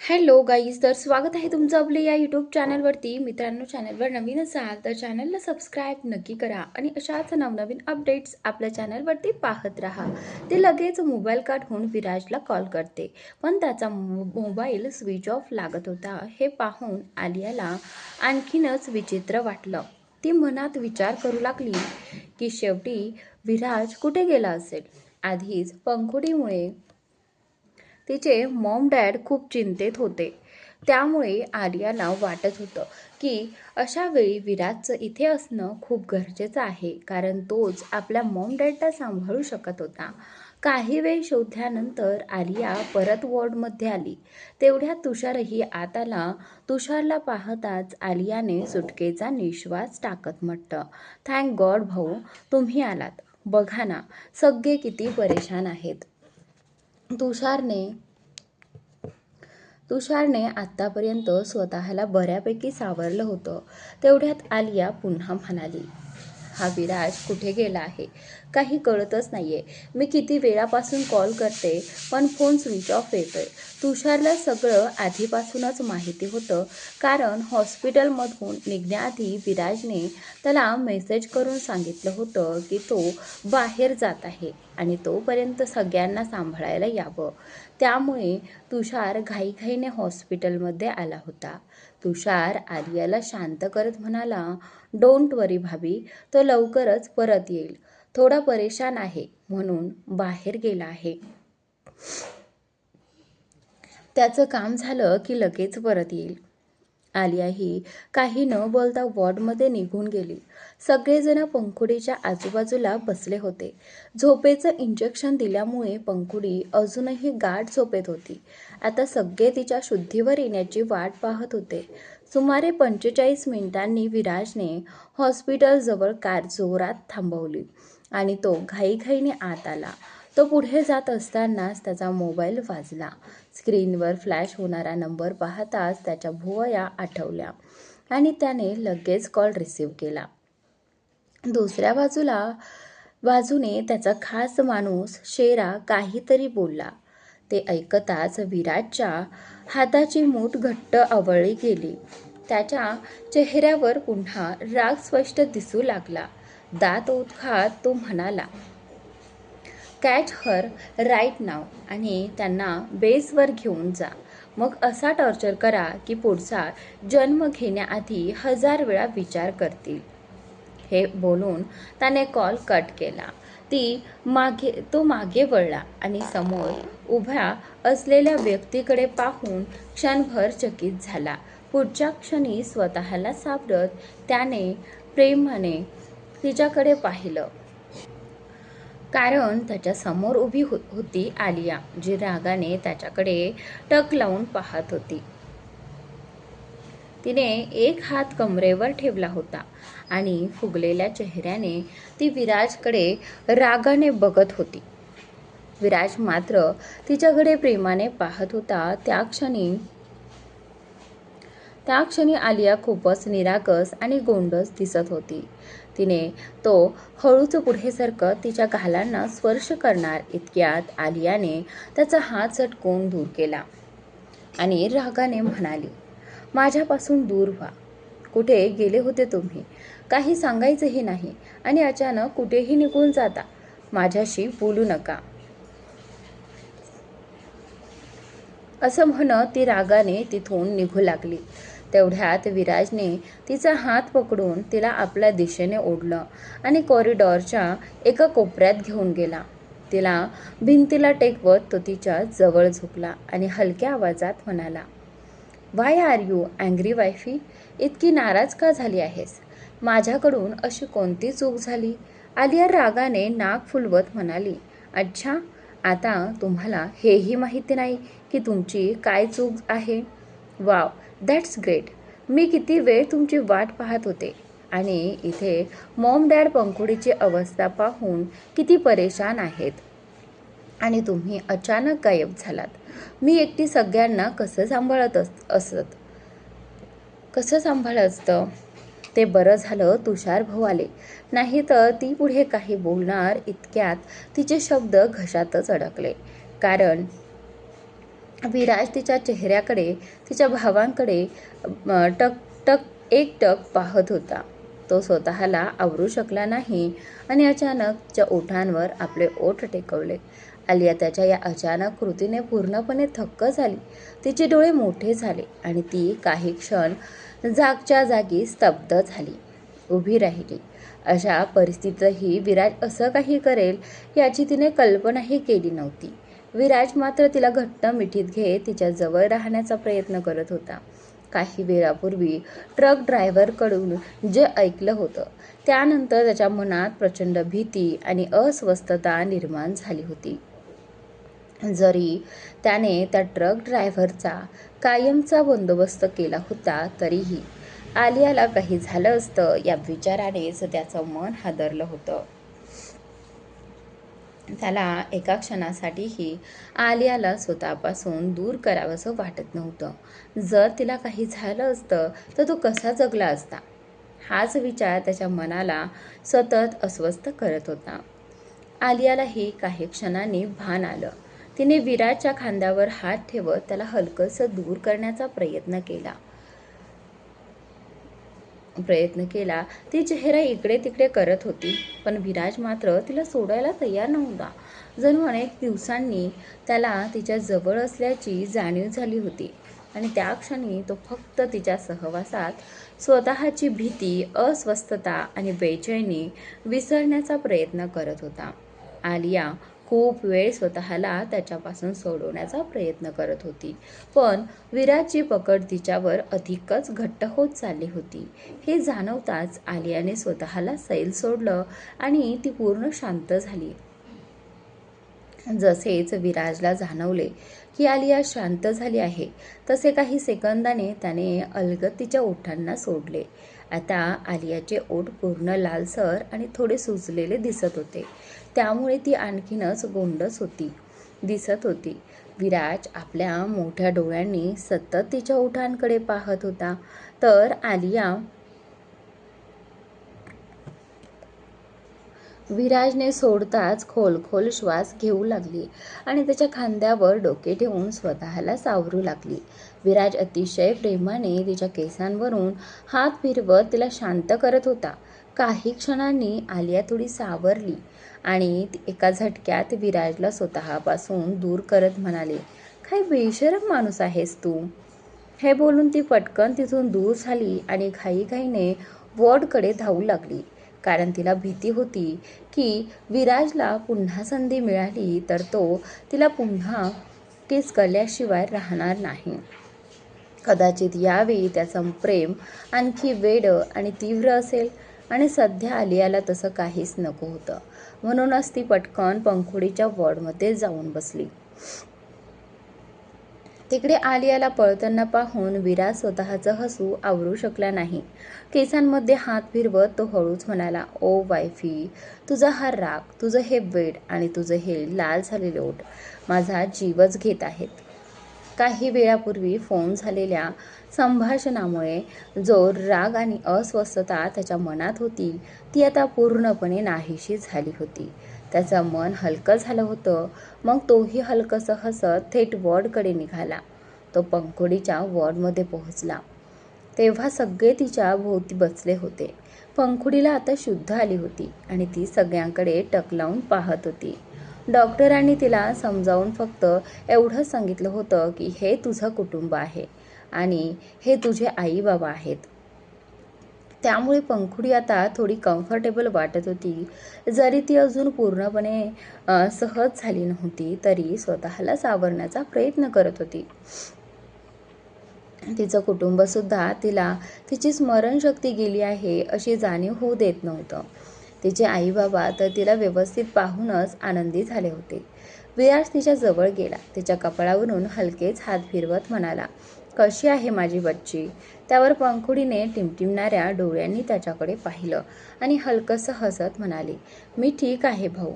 Hello guys, तर स्वागत आहे तुमचं आपल्या या यूट्यूब चॅनलवरती. मित्रांनो, चॅनलवर नवीन असाल तर चॅनलला सबस्क्राईब नक्की करा आणि अशाच नवनवीन अपडेट्स आपल्या चॅनलवरती पाहत राहा. ते लगेच मोबाईल काढून विराजला कॉल करते, पण त्याचा मोबाईल स्विच ऑफ लागत होता. हे पाहून आलियाला आणखीनच विचित्र वाटलं. ती मनात विचार करू लागली की शेवटी विराज कुठे गेला असेल. आधीच पंखुडीमुळे तिचे मॉम डॅड खूप चिंतेत होते. त्यामुळे आलियाला वाटत होतं की अशा वेळी विराजचं इथे असणं खूप गरजेचं आहे, कारण तोच आपल्या मॉम डॅडला सांभाळू शकत होता. काही वेळ शोधल्यानंतर आलिया परत वॉर्डमध्ये आली. तेवढ्यात तुषारही आत आला. तुषारला पाहताच आलियाने सुटकेचा निश्वास टाकत म्हटलं, थँक गॉड भाऊ, तुम्ही आलात. बघा ना, सगळे किती परेशान आहेत. तुषारने तुषारने आत्तापर्यंत स्वतःला बऱ्यापैकी सावरलं होतं. तेवढ्यात आलिया पुन्हा म्हणाली, हा विराज कुठे गेला आहे काही कळतच नाहीये. मी किती वेळापासून कॉल करते, पण फोन स्विच ऑफ येतोय. तुषारला सगळं आधीपासूनच माहिती होतं, कारण हॉस्पिटलमधून निघण्याआधी विराजने त्याला मेसेज करून सांगितलं होतं की तो बाहेर जात आहे आणि तोपर्यंत सगळ्यांना सांभाळायला यावं. त्यामुळे तुषार घाईघाईने हॉस्पिटलमध्ये आला होता. तुषार आलियाला शांत करत म्हणाला, डोंट वरी भाभी, तो लवकरच परत येईल. थोडा परेशान आहे म्हणून बाहेर गेला आहे. त्याचं काम झालं की लगेच परत येईल. आलिया ही काही न बोलता वॉर्डमध्ये निघून गेली. सगळेजण पंखुडीच्या आजूबाजूला बसले होते. झोपेचं इंजेक्शन दिल्यामुळे पंखुडी अजूनही गाढ झोपेत होती. आता सगळे तिच्या शुद्धीवर येण्याची वाट पाहत होते. सुमारे 45 मिनिटांनी विराजने हॉस्पिटलजवळ कार जोरात थांबवली आणि तो घाईघाईने आत आला. तो पुढे जात असतानाच त्याचा मोबाईल वाजला. स्क्रीनवर फ्लॅश होणारा नंबर पाहताच त्याच्या भुवया आठवल्या आणि त्याने लगेच कॉल रिसीव्ह केला. दुसऱ्या बाजूने त्याचा खास माणूस शेरा काहीतरी बोलला. ते ऐकताच विराजच्या हाताची मूठ घट्ट आवळली गेली. त्याच्या चेहऱ्यावर पुन्हा राग स्पष्ट दिसू लागला. दात ओठ खात तो म्हणाला, कॅच हर राईट नाव आणि त्यांना बेसवर घेऊन जा. मग असा टॉर्चर करा की पुढचा जन्म घेण्याआधी 1000 वेळा विचार करतील. हे बोलून त्याने कॉल कट केला. तो मागे वळला आणि समोर उभ्या असलेल्या व्यक्तीकडे पाहून क्षणभर चकित झाला. पुढच्या क्षणी स्वतःला सावरत त्याने प्रेमाने तिच्याकडे पाहिलं, कारण त्याच्या समोर उभी होती आलिया, जी रागाने त्याच्याकडे टक लावून पाहत होती. तिने एक हात कमरेवर ठेवला होता आणि फुगलेल्या चेहऱ्याने ती विराजकडे रागाने बघत होती. विराज मात्र तिच्याकडे प्रेमाने पाहत होता. त्या क्षणी आलिया खूपच निरागस आणि गोंडस दिसत होती. तिने तो हळूच पुढे सरकत तिच्या गालांना स्पर्श करणार इतक्यात आलियाने त्याचा हात झटकून दूर केला आणि रागाने म्हणाली, माझ्यापासून दूर व्हा. कुठे गेले होते तुम्ही? काही सांगायचंही नाही आणि अचानक कुठेही निघून जाता. माझ्याशी बोलू नका. असं म्हणत ती रागाने तिथून निघू लागली. तेवढ्यात विराजने तिचा हात पकडून तिला आपल्या दिशेने ओढलं आणि कॉरिडॉरच्या एका कोपऱ्यात घेऊन गेला. तिला भिंतीला टेकवत तो तिच्या जवळ झुकला आणि हलक्या आवाजात म्हणाला, व्हाय आर यू अँग्री वायफी? इतकी नाराज का झाली आहेस? माझ्याकडून अशी कोणती चूक झाली? आलिया रागाने नाक फुलवत म्हणाली, अच्छा, आता तुम्हाला हेही माहिती नाही की तुमची काय चूक आहे? Wow, that's great. मी किती वेळ तुमची वाट पाहत होते आणि इथे मॉम डॅड पंखुडीची अवस्था पाहून किती परेशान आहेत आणि तुम्ही अचानक गायब झालात. मी एकटी सगळ्यांना कसं सांभाळत असतं? ते बरं झालं तुषार भाऊ आले, नाही तर ती पुढे काही बोलणार इतक्यात तिचे शब्द घशातच अडकले, कारण विराज तिच्या चेहऱ्याकडे, तिच्या भावांकडे टक पाहत होता. तो स्वतःला आवरू शकला नाही आणि अचानक तिच्या ओठांवर आपले ओठ टेकवले. आलिया त्याच्या या अचानक कृतीने पूर्णपणे थक्क झाली. तिचे डोळे मोठे झाले आणि ती काही क्षण जागच्या जागी स्तब्ध झाली, उभी राहिली. अशा परिस्थितीतही विराज असं काही करेल याची तिने कल्पनाही केली नव्हती. विराज मात्र तिला घट्ट मिठीत घेत तिच्या जवळ राहण्याचा प्रयत्न करत होता. काही वेळापूर्वी ट्रक ड्रायव्हरकडून जे ऐकलं होतं त्यानंतर त्याच्या मनात प्रचंड भीती आणि अस्वस्थता निर्माण झाली होती. जरी त्याने त्या ट्रक ड्रायव्हरचा कायमचा बंदोबस्त केला होता तरीही आलियाला काही झालं असतं या विचारानेच त्याचं मन हादरलं होतं. त्याला एका क्षणासाठीही आलियाला स्वतःपासून दूर करावंसं वाटत नव्हतं. जर तिला काही झालं असतं तर तो कसा जगला असता, हाच विचार त्याच्या मनाला सतत अस्वस्थ करत होता. आलियालाही काही क्षणांनी भान आलं. तिने विराजच्या खांद्यावर हात ठेवत त्याला हलकंसं दूर करण्याचा प्रयत्न केला. ती चेहरा इकडे तिकडे करत होती, पण विराज मात्र तिला सोडायला तयार नव्हता. जणू अनेक दिवसांनी त्याला तिच्या जवळ असल्याची जाणीव झाली होती आणि त्या क्षणी तो फक्त तिच्या सहवासात स्वतःची भीती, अस्वस्थता आणि बेचैनी विसरण्याचा प्रयत्न करत होता. आलिया खूप वेळ स्वतःला त्याच्यापासून सोडवण्याचा प्रयत्न करत होती, पण विराजची पकड तिच्यावर अधिकच घट्ट होत चालली होती. हे जाणवताच आलियाने स्वतःला सैल सोडलं आणि ती पूर्ण शांत झाली. जसेच विराजला जाणवले की आलिया शांत झाली आहे तसे काही सेकंदाने त्याने अलगद तिच्या ओठांना सोडले. आता आलियाचे ओठ पूर्ण लालसर आणि थोडे सुजलेले दिसत होते, त्यामुळे ती आणखीनच गोंडस दिसत होती. विराज आपल्या मोठ्या डोळ्यांनी सतत तिच्या ओठांकडे पाहत होता, तर आलिया विराजने सोडताच खोल श्वास घेऊ लागली आणि त्याच्या खांद्यावर डोके ठेवून स्वतःला सावरू लागली. विराज अतिशय प्रेमाने तिच्या केसांवरून हात फिरवत तिला शांत करत होता. काही क्षणांनी आलिया थोडी सावरली आणि एका झटक्यात विराजला स्वतःपासून दूर करत म्हणाली, "काय बेशरम माणूस आहेस तू." हे बोलून ती पटकन तिथून दूर झाली आणि घाईघाईने वॉर्डकडे धावू लागली, कारण तिला भीती होती की विराजला पुन्हा संधी मिळाली तर तो तिला पुन्हा किस केल्याशिवाय राहणार नाही. कदाचित यावेळी त्याचं प्रेम आणखी वेडं आणि तीव्र असेल आणि सध्या आलियाला तसं काहीच नको होतं. म्हणूनच ती पटकन पंखुडीच्या वॉर्डमध्ये जाऊन बसली. तिकडे आलियाला पळताना पाहून विराज स्वतःचं हसू आवरू शकला नाही. केसांमध्ये हात फिरवत तो हळूच म्हणाला, "ओ वायफी, तुझा हा राग, तुझं हे वेड आणि तुझे हे लाल झालेले ओठ माझा जीवच घेत आहेत." काही वेळापूर्वी फोन झालेल्या संभाषणामुळे जो राग आणि अस्वस्थता त्याच्या मनात होती ती आता पूर्णपणे नाहीशी झाली होती. त्याचं मन हलकं झालं होतं. मग तोही हलकंसं हसत थेट वॉर्डकडे निघाला. तो पंखुडीच्या वॉर्डमध्ये पोहोचला तेव्हा सगळे तिच्या भोवती बसले होते. पंखुडीला आता शुद्ध आली होती आणि ती सगळ्यांकडे टक लावून पाहत होती. डॉक्टरांनी तिला समजावून फक्त एवढंच सांगितलं होतं की हे तुझं कुटुंब आहे आणि हे तुझे आई बाबा आहेत. त्यामुळे पंखुडी आता थोडी कम्फर्टेबल वाटत होती. जरी ती अजून पूर्णपणे सहज झाली नव्हती तरी स्वतःला सावरण्याचा प्रयत्न करत होती. तिचं कुटुंबसुद्धा तिला तिची स्मरणशक्ती गेली आहे अशी जाणीव होऊ देत नव्हतं. तिचे आई बाबा तर तिला व्यवस्थित पाहूनच आनंदी झाले होते. विराज तिच्या जवळ गेला. तिच्या कपाळावरून हलकेच हात फिरवत म्हणाला, "कशी आहे माझी बच्ची?" त्यावर पंखुडीने टिमटिमणाऱ्या डोळ्यांनी त्याच्याकडे पाहिलं आणि हलकंसं हसत म्हणाली, "मी ठीक आहे भाऊ."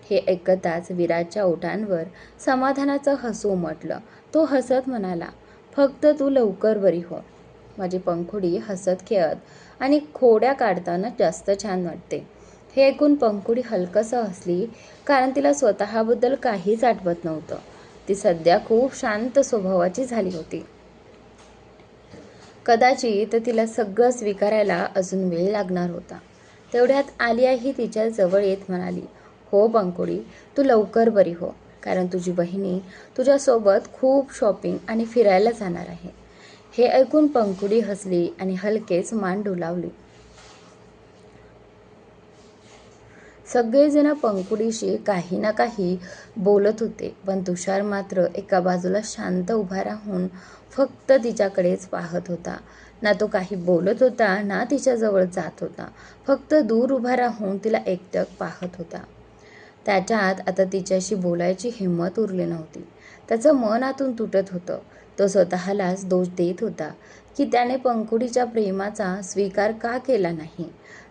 हे ऐकताच विराजच्या ओठांवर समाधानाचं हसू उमटलं. तो हसत म्हणाला, "फक्त तू लवकर बरी हो." माझी पंखुडी हसत खेळत आणि खोड्या काढताना जास्त छान वाटते. हे ऐकून पंखुडी हलकंसं हसली, कारण तिला स्वतःबद्दल काहीच आठवत नव्हतं. ती सध्या खूप शांत स्वभावाची झाली होती. कदाचित तिला सगळं स्वीकारायला अजून वेळ लागणार होता. तेवढ्यात आलियाही तिच्या जवळ येत म्हणाली, हो पंकोडी, तू लवकर बरी हो, कारण तुझी बहिणी तुझ्यासोबत खूप शॉपिंग आणि फिरायला जाणार आहे. हे ऐकून पंकुडी हसली आणि हलकेच मान डोलावली. सगळेजण पंकुडीशी काही ना काही बोलत होते, पण तुषार मात्र एका बाजूला शांत उभा राहून फक्त तिच्याकडेच पाहत होता. ना तो काही बोलत होता, ना तिच्याजवळ जात होता. फक्त दूर उभा राहून तिला एकटक पाहत होता. त्याच्यात आता तिच्याशी बोलायची हिंमत उरली नव्हती. त्याचं मन आतून तुटत होतं. तो स्वतःलाच दोष देत होता की त्याने पंकुडीच्या प्रेमाचा स्वीकार का केला नाही.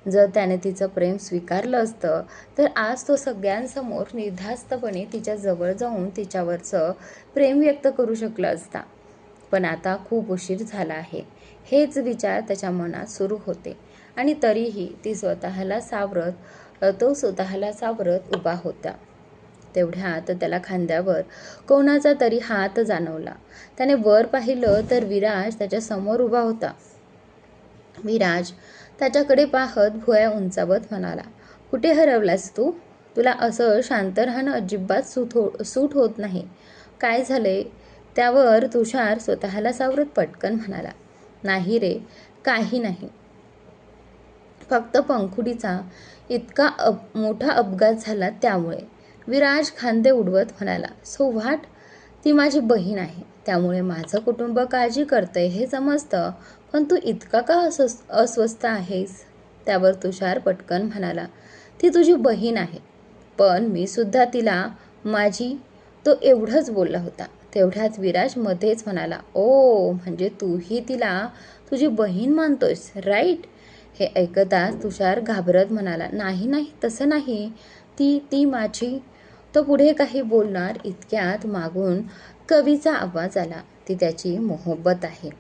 जर त्याने तिचं प्रेम स्वीकारलं असतं तर आज तो सगळ्यांसमोर निर्धास्तपणे तिच्या जवळ जाऊन तिच्यावरचं प्रेम व्यक्त करू शकला असता. पण आता खूप उशीर झाला आहे, हेच विचार त्याच्या मनात सुरू होते. आणि तरीही तो स्वतःला सावरत उभा होता. तेवढ्यात त्याला खांद्यावर कोणाचा तरी हात जाणवला. त्याने वर पाहिलं तर विराज त्याच्या समोर उभा होता. विराज त्याच्याकडे पाहत भुवया उंचावत म्हणाला, कुठे हरवलास तू? तुला असं शांत राहणं अजिबात सूट होत नाही. काय झालंय? त्यावर तुषार स्वतःला सावरत पटकन म्हणाला, नाही रे, काही नाही. फक्त पंखुडीचा इतका मोठा अपघात झाला त्यामुळे. विराज खांदे उडवत म्हणाला, सो व्हॉट? ती माझी बहीण आहे, त्यामुळे माझं कुटुंब काळजी करतंय हे समजतं, पण तू इतका का अस्वस्थ आहेस? त्यावर तुषार पटकन म्हणाला, ती तुझी बहीण आहे, पण मी सुद्धा तिला माझी, तो एवढंच बोलला होता. तेवढ्यात विराज मध्येच म्हणाला, ओ, म्हणजे तूही तिला तुझी बहीण मानतोयस, राईट? हे ऐकताच तुषार घाबरत म्हणाला, नाही नाही, तसं नाही, ती ती माझी. तो पुढे काही बोलणार इतक्यात मागून कवीचा आवाज आला, ती त्याची मोहब्बत आहे.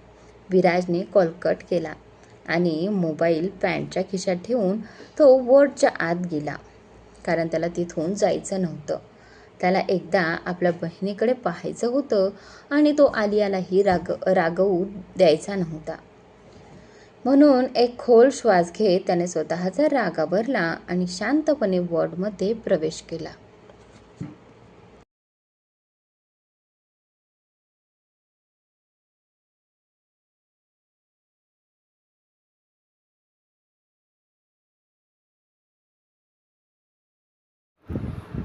विराजने कॉल कट केला आणि मोबाईल पॅन्टच्या खिशात ठेवून तो वॉर्डच्या आत गेला, कारण त्याला तिथून जायचं नव्हतं. त्याला एकदा आपल्या बहिणीकडे पाहायचं होतं आणि तो आलियालाही रागवू द्यायचा नव्हता. म्हणून एक खोल श्वास घेत त्याने स्वतःचा राग आवरला आणि शांतपणे वॉर्डमध्ये प्रवेश केला.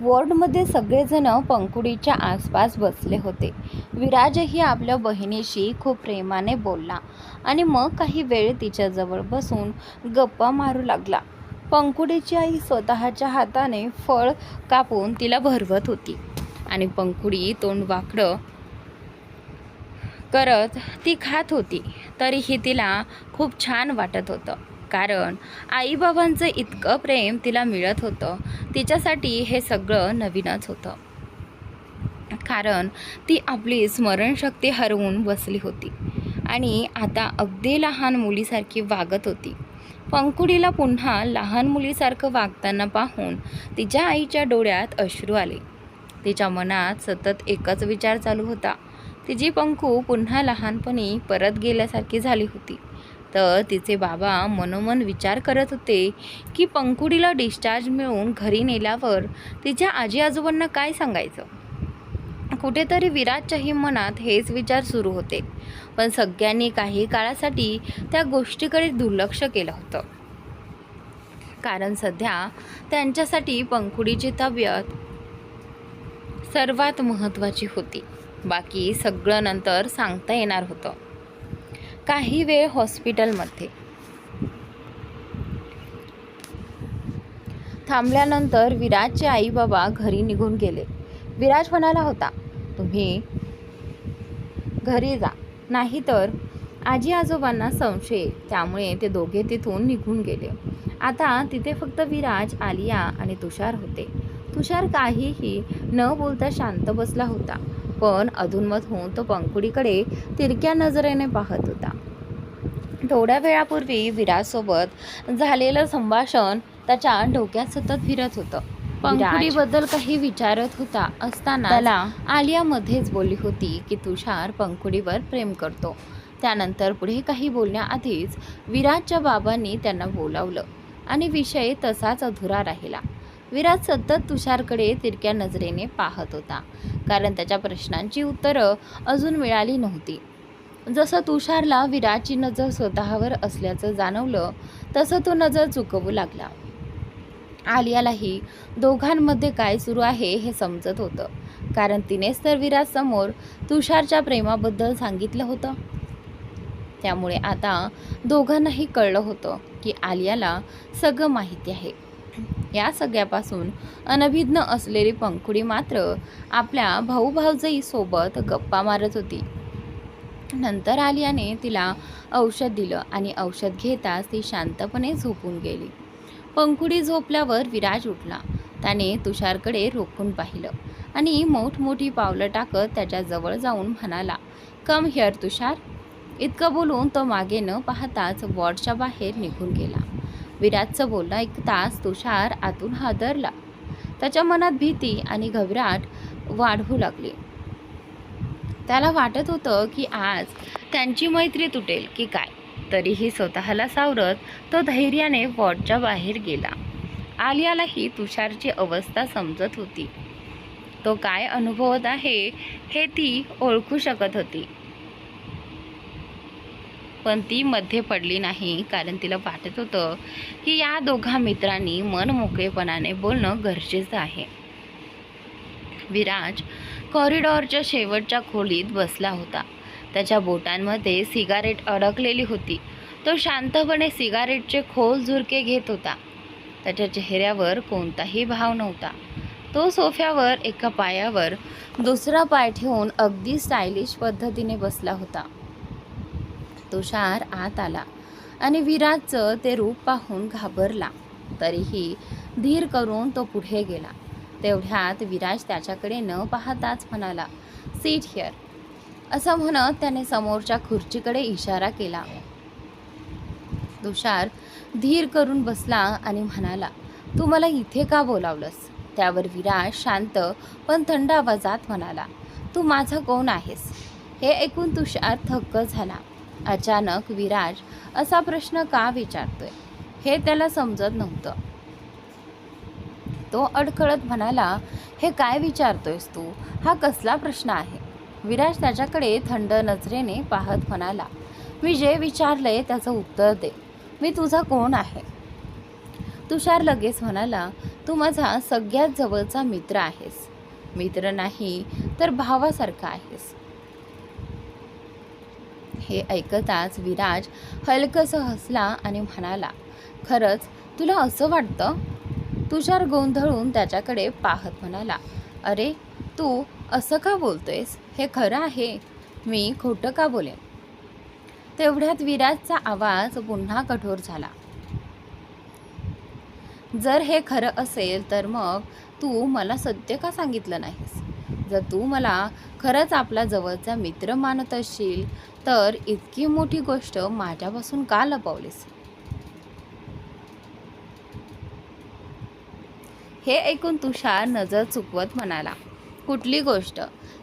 वॉर्डमध्ये सगळेजण पंकुडीच्या आसपास बसले होते. विराजही आपल्या बहिणीशी खूप प्रेमाने बोलला आणि मग काही वेळ तिच्याजवळ बसून गप्पा मारू लागला. पंकुडीची आई स्वतःच्या हाताने फळ कापून तिला भरवत होती आणि पंकुडी तोंड वाकडं करत ती खात होती. तरीही तिला खूप छान वाटत होतं, कारण आईबाबांचं इतकं प्रेम तिला मिळत होतं. तिच्यासाठी हे सगळं नवीनच होतं, कारण ती आपली स्मरणशक्ती हरवून बसली होती आणि आता अगदी लहान मुलीसारखी वागत होती. पंकुडीला पुन्हा लहान मुलीसारखं वागताना पाहून तिच्या आईच्या डोळ्यात अश्रू आले. तिच्या मनात सतत एकच विचार चालू होता, तिची पंकू पुन्हा लहानपणी परत गेल्यासारखी झाली होती. तर तिचे बाबा मनोमन विचार करत होते की पंकुडीला डिस्चार्ज मिळून घरी नेल्यावर तिच्या आजी आजोबांना काय सांगायचं. कुठेतरी विराजच्याही मनात हेच विचार सुरू होते, पण सगळ्यांनी काही काळासाठी त्या गोष्टीकडे दुर्लक्ष केलं होतं, कारण सध्या त्यांच्यासाठी पंकुडीची तब्येत सर्वात महत्त्वाची होती. बाकी सगळं नंतर सांगता येणार होतं. काही वेळ हॉस्पिटलमध्ये थांबल्यानंतर विराजचे आई बाबा घरी निघून गेले. विराज म्हणाला होता, तुम्ही घरी जा, नाहीतर आजी आजोबांना संशय येईल. त्यामुळे ते दोघे तिथून निघून गेले. आता तिथे फक्त विराज, आलिया आणि तुषार होते. तुषार काहीही न बोलता शांत बसला होता, पण अधूनमधून तो पंकुडीकडे तिरक्या नजरेने पाहत होता. थोड्या वेळापूर्वी विराजसोबत झालेलं संभाषण त्याच्या डोक्यात सतत फिरत होतं. पंखुडीबद्दल काही विचारत होता असताना त्याला आलिया मध्येच बोलली होती की तुषार पंखुडीवर प्रेम करतो. त्यानंतर पुढे काही बोलण्याआधीच विराजच्या बाबांनी त्यांना बोलावलं आणि विषय तसाच अधुरा राहिला. विराज सतत तुषारकडे तिरक्या नजरेने पाहत होता, कारण त्याच्या प्रश्नांची उत्तरं अजून मिळाली नव्हती. जसं तुषारला विराजची नजर स्वतःवर असल्याचं जाणवलं तसं तो नजर चुकवू लागला. आलियालाही दोघांमध्ये काय सुरू आहे हे समजत होतं, कारण तिनेच तर विराजसमोर तुषारच्या प्रेमाबद्दल सांगितलं होतं. त्यामुळे आता दोघांनाही कळलं होतं की आलियाला सगळं माहिती आहे. या सगळ्यापासून अनभिज्ञ असलेली पंखुडी मात्र आपल्या भाऊ-भावजई सोबत गप्पा मारत होती. नंतर आलियाने तिला औषध दिलं आणि औषध घेताच ती शांतपणे झोपून गेली. पंखुडी झोपल्यावर विराज उठला. त्याने तुषारकडे रोखून पाहिलं आणि मोठमोठी पावलं टाकत त्याच्या जवळ जाऊन म्हणाला, कम हिअर तुषार. इतकं बोलून तो मागे न पाहताच वॉर्डच्या बाहेर निघून गेला. विराजचं बोलणं ऐकताच तुषार आतून हादरला. त्याच्या मनात भीती आणि घबराट वाढू लागली. त्याला वाटत होतं की आज त्यांची मैत्री तुटेल की काय. तरीही स्वतःला सावरत तो धैर्याने वॉर्डच्या बाहेर गेला. आलियालाही तुषारची अवस्था समजत होती. तो काय अनुभवत आहे हे ती ओळखू शकत होती, पण ती मध्ये पडली नाही, कारण तिला वाटत होतं की या दोघा मित्रांनी मन मोकळेपणाने बोलणं गरजेचं आहे. विराज कॉरिडॉरच्या शेवटच्या खोलीत बसला होता. त्याच्या बोटांमध्ये सिगारेट अडकलेली होती. तो शांतपणे सिगारेटचे खोल झुरके घेत होता. त्याच्या चेहऱ्यावर कोणताही भाव नव्हता. तो सोफ्यावर एका पायावर दुसरा पाय ठेवून अगदी स्टायलिश पद्धतीने बसला होता. तुषार आत आला आणि विराजचं ते रूप पाहून घाबरला. तरीही धीर करून तो पुढे गेला. तेवढ्यात विराज त्याच्याकडे न पाहताच म्हणाला, सीट हिअर. असं म्हणत त्याने समोरच्या खुर्चीकडे इशारा केला. तुषार धीर करून बसला आणि म्हणाला, तू मला इथे का बोलावलंस? त्यावर विराज शांत पण थंड आवाजात म्हणाला, तू माझा कोण आहेस? हे ऐकून तुषार थक्क झाला. अचानक विराज असा प्रश्न का विचारतोय हे त्याला समजत नव्हतं. तो अडखळत म्हणाला, हे काय विचारतोयस तू? हा कसला प्रश्न आहे? विराज त्याच्याकडे थंड नजरेने पाहत म्हणाला, मी जे विचारलंय त्याचं उत्तर दे. मी तुझा कोण आहे? तुषार लगेच म्हणाला, तू माझा सगळ्यात जवळचा मित्र आहेस. मित्र नाही तर भावासारखा आहेस. हे ऐकताच विराज हलकसं हसला आणि म्हणाला, खरंच तुला असं वाटतं? तुषार गोंधळून त्याच्याकडे पाहत म्हणाला, अरे तू असं का बोलतोयस? हे खरं आहे. मी खोटं का बोलेन? तेवढ्यात विराजचा आवाज पुन्हा कठोर झाला, जर हे खरं असेल तर मग तू मला सत्य का सांगितलं नाहीस? जर तू मला खरंच आपला जवळचा मित्र मानत असशील तर इतकी मोठी गोष्ट माझ्यापासून का लपवलीस? हे ऐकून तुषार नजर चुकवत म्हणाला, कुठली गोष्ट?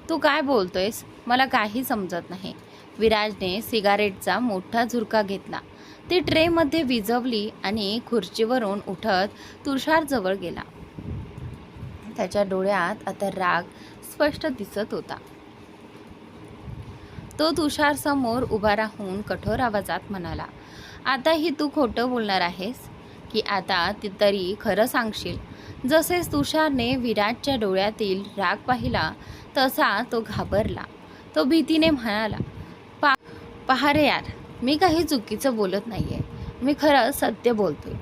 तू काय बोलतोयस? मला काही समजत नाही. विराजने सिगारेटचा मोठा झुरका घेतला. ती ट्रेमध्ये विझवली आणि खुर्चीवरून उठत तुषारजवळ गेला. त्याच्या डोळ्यात आता राग स्पष्ट दिसत होता. तो तुषार समोर उभा राहून कठोर आवाजात म्हणाला, आताही तू खोटं बोलणार आहेस की आता तरी खरं सांगशील? जसेच तुषारने विराजच्या डोळ्यातील राग पाहिला तसा तो घाबरला. तो भीतीने म्हणाला, पहा रे यार, मी काही चुकीचं बोलत नाहीये. मी खरं सत्य बोलतोय.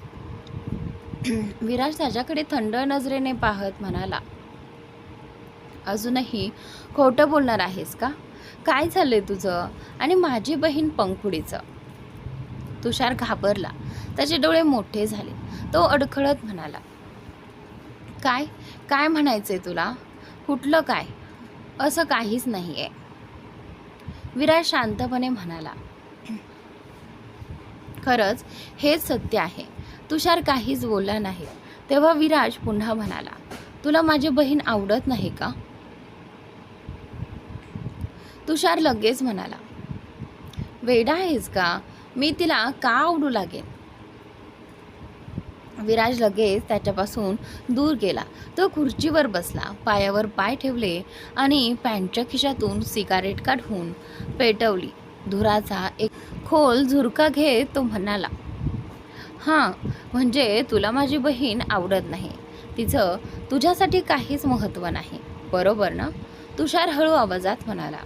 विराज त्याच्याकडे थंड नजरेने पाहत म्हणाला, अजूनही खोटं बोलणार आहेस का? काय झालंय तुझं आणि माझी बहीण पंखुडीचं? तुषार घाबरला. त्याचे डोळे मोठे झाले. तो अडखळत म्हणाला, काय काय म्हणायचंय तुला? कुठलं काय? असं काहीच नाहीये. विराज शांतपणे म्हणाला, खरंच हेच सत्य आहे. तुषार काहीच बोलला नाही. तेव्हा विराज पुन्हा म्हणाला, तुला माझी बहीण आवडत नाही का? तुषार लगेच म्हणाला, वेडा आहेस का? मी तिला का आवडू लागेल? विराज लगेच त्याच्यापासून दूर गेला. तो खुर्चीवर बसला, पायावर पाय ठेवले आणि पॅन्टच्या खिशातून सिगारेट काढून पेटवली. धुराचा एक खोल झुरका घेत तो म्हणाला, हां, म्हणजे तुला माझी बहीण आवडत नाही. तिचं तुझ्यासाठी काहीच महत्त्व नाही, बरोबर ना? तुषार हळू आवाजात म्हणाला,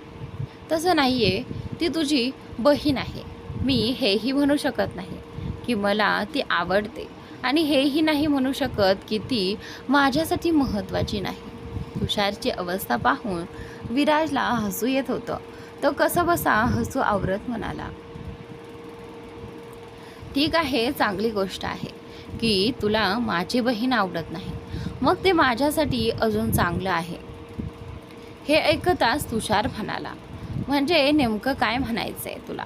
तसं नाहीये. ती तुझी बहीण आहे. मी हेही म्हणू शकत नाही की मला ती आवडते आणि हेही नाही म्हणू शकत की ती माझ्यासाठी महत्त्वाची नाही. तुषारची अवस्था पाहून विराजला हसू येत होतं. तो कसंबसा हसू आवरत म्हणाला, ठीक आहे, चांगली गोष्ट आहे की तुला माझी बहीण आवडत नाही. मग ते माझ्यासाठी अजून चांगलं आहे. हे ऐकताच तुषार म्हणाला, म्हणजे नेमकं काय म्हणायचंय तुला?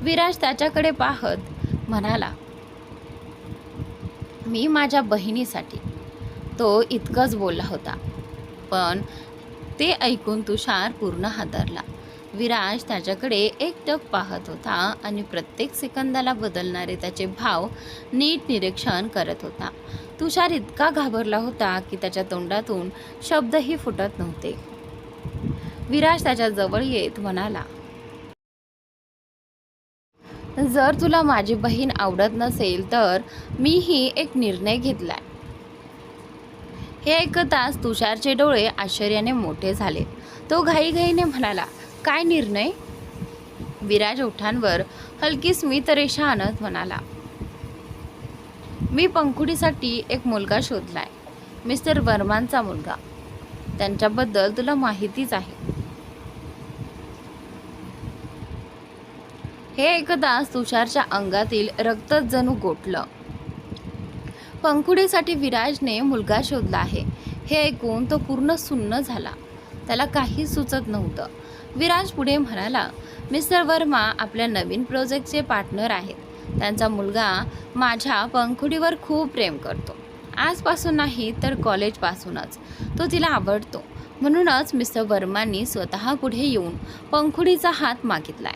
विराज त्याच्याकडे पाहत म्हणाला, मी माझ्या बहिणीसाठी. तो इतकंच बोलला होता, पण ते ऐकून तुषार पूर्ण हादरला. विराज त्याच्याकडे एकटक पाहत होता आणि प्रत्येक सेकंदाला बदलणारे त्याचे भाव नीट निरीक्षण करत होता. तुषार इतका घाबरला होता की त्याच्या तोंडातून शब्दही फुटत नव्हते. विराज त्याच्या जवळ येत म्हणाला, जर तुला माझी बहीण आवडत नसेल तर मीही एक निर्णय घेतलाय. हे ऐकताच तुषारचे डोळे आश्चर्याने मोठे झाले. तो घाईघाईने म्हणाला, काय निर्णय? विराज ओठांवर हलकी स्मित रेषा आणत म्हणाला, मी पंखुडीसाठी एक मुलगा शोधलाय. मिस्टर वर्मांचा मुलगा. त्यांच्याबद्दल तुला माहितीच आहे. हे ऐकताच तुषारच्या अंगातील रक्तच जणू गोठलं. पंखुडीसाठी विराजने मुलगा शोधला आहे हे ऐकून तो पूर्ण सुन्न झाला. त्याला काही सुचत नव्हतं. विराज पुढे म्हणाला, मिस्टर वर्मा आपल्या नवीन प्रोजेक्टचे पार्टनर आहेत. त्यांचा मुलगा माझ्या पंखुडीवर खूप प्रेम करतो. आजपासून नाही तर कॉलेजपासूनच तो तिला आवडतो. म्हणूनच मिस्टर वर्मांनी स्वतः पुढे येऊन पंखुडीचा हात मागितलाय.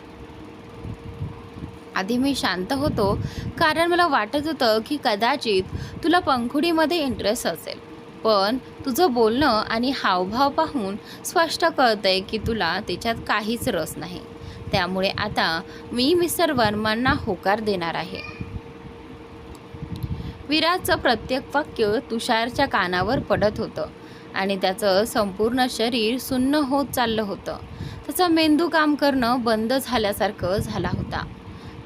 आधी मी शांत होतो कारण मला वाटत होतं की कदाचित तुला पंखुडीमध्ये इंटरेस्ट असेल, पण तुझं बोलणं आणि हावभाव पाहून स्पष्ट कळतंय की तुला त्याच्यात काहीच रस नाही. त्यामुळे आता मी मिस्टर वर्मांना होकार देणार आहे. विराजचं प्रत्येक वाक्य तुषारच्या कानावर पडत होतं आणि त्याचं संपूर्ण शरीर सुन्न होत चाललं होतं. त्याचा मेंदू काम करणं बंद झाल्यासारखं झाला होता.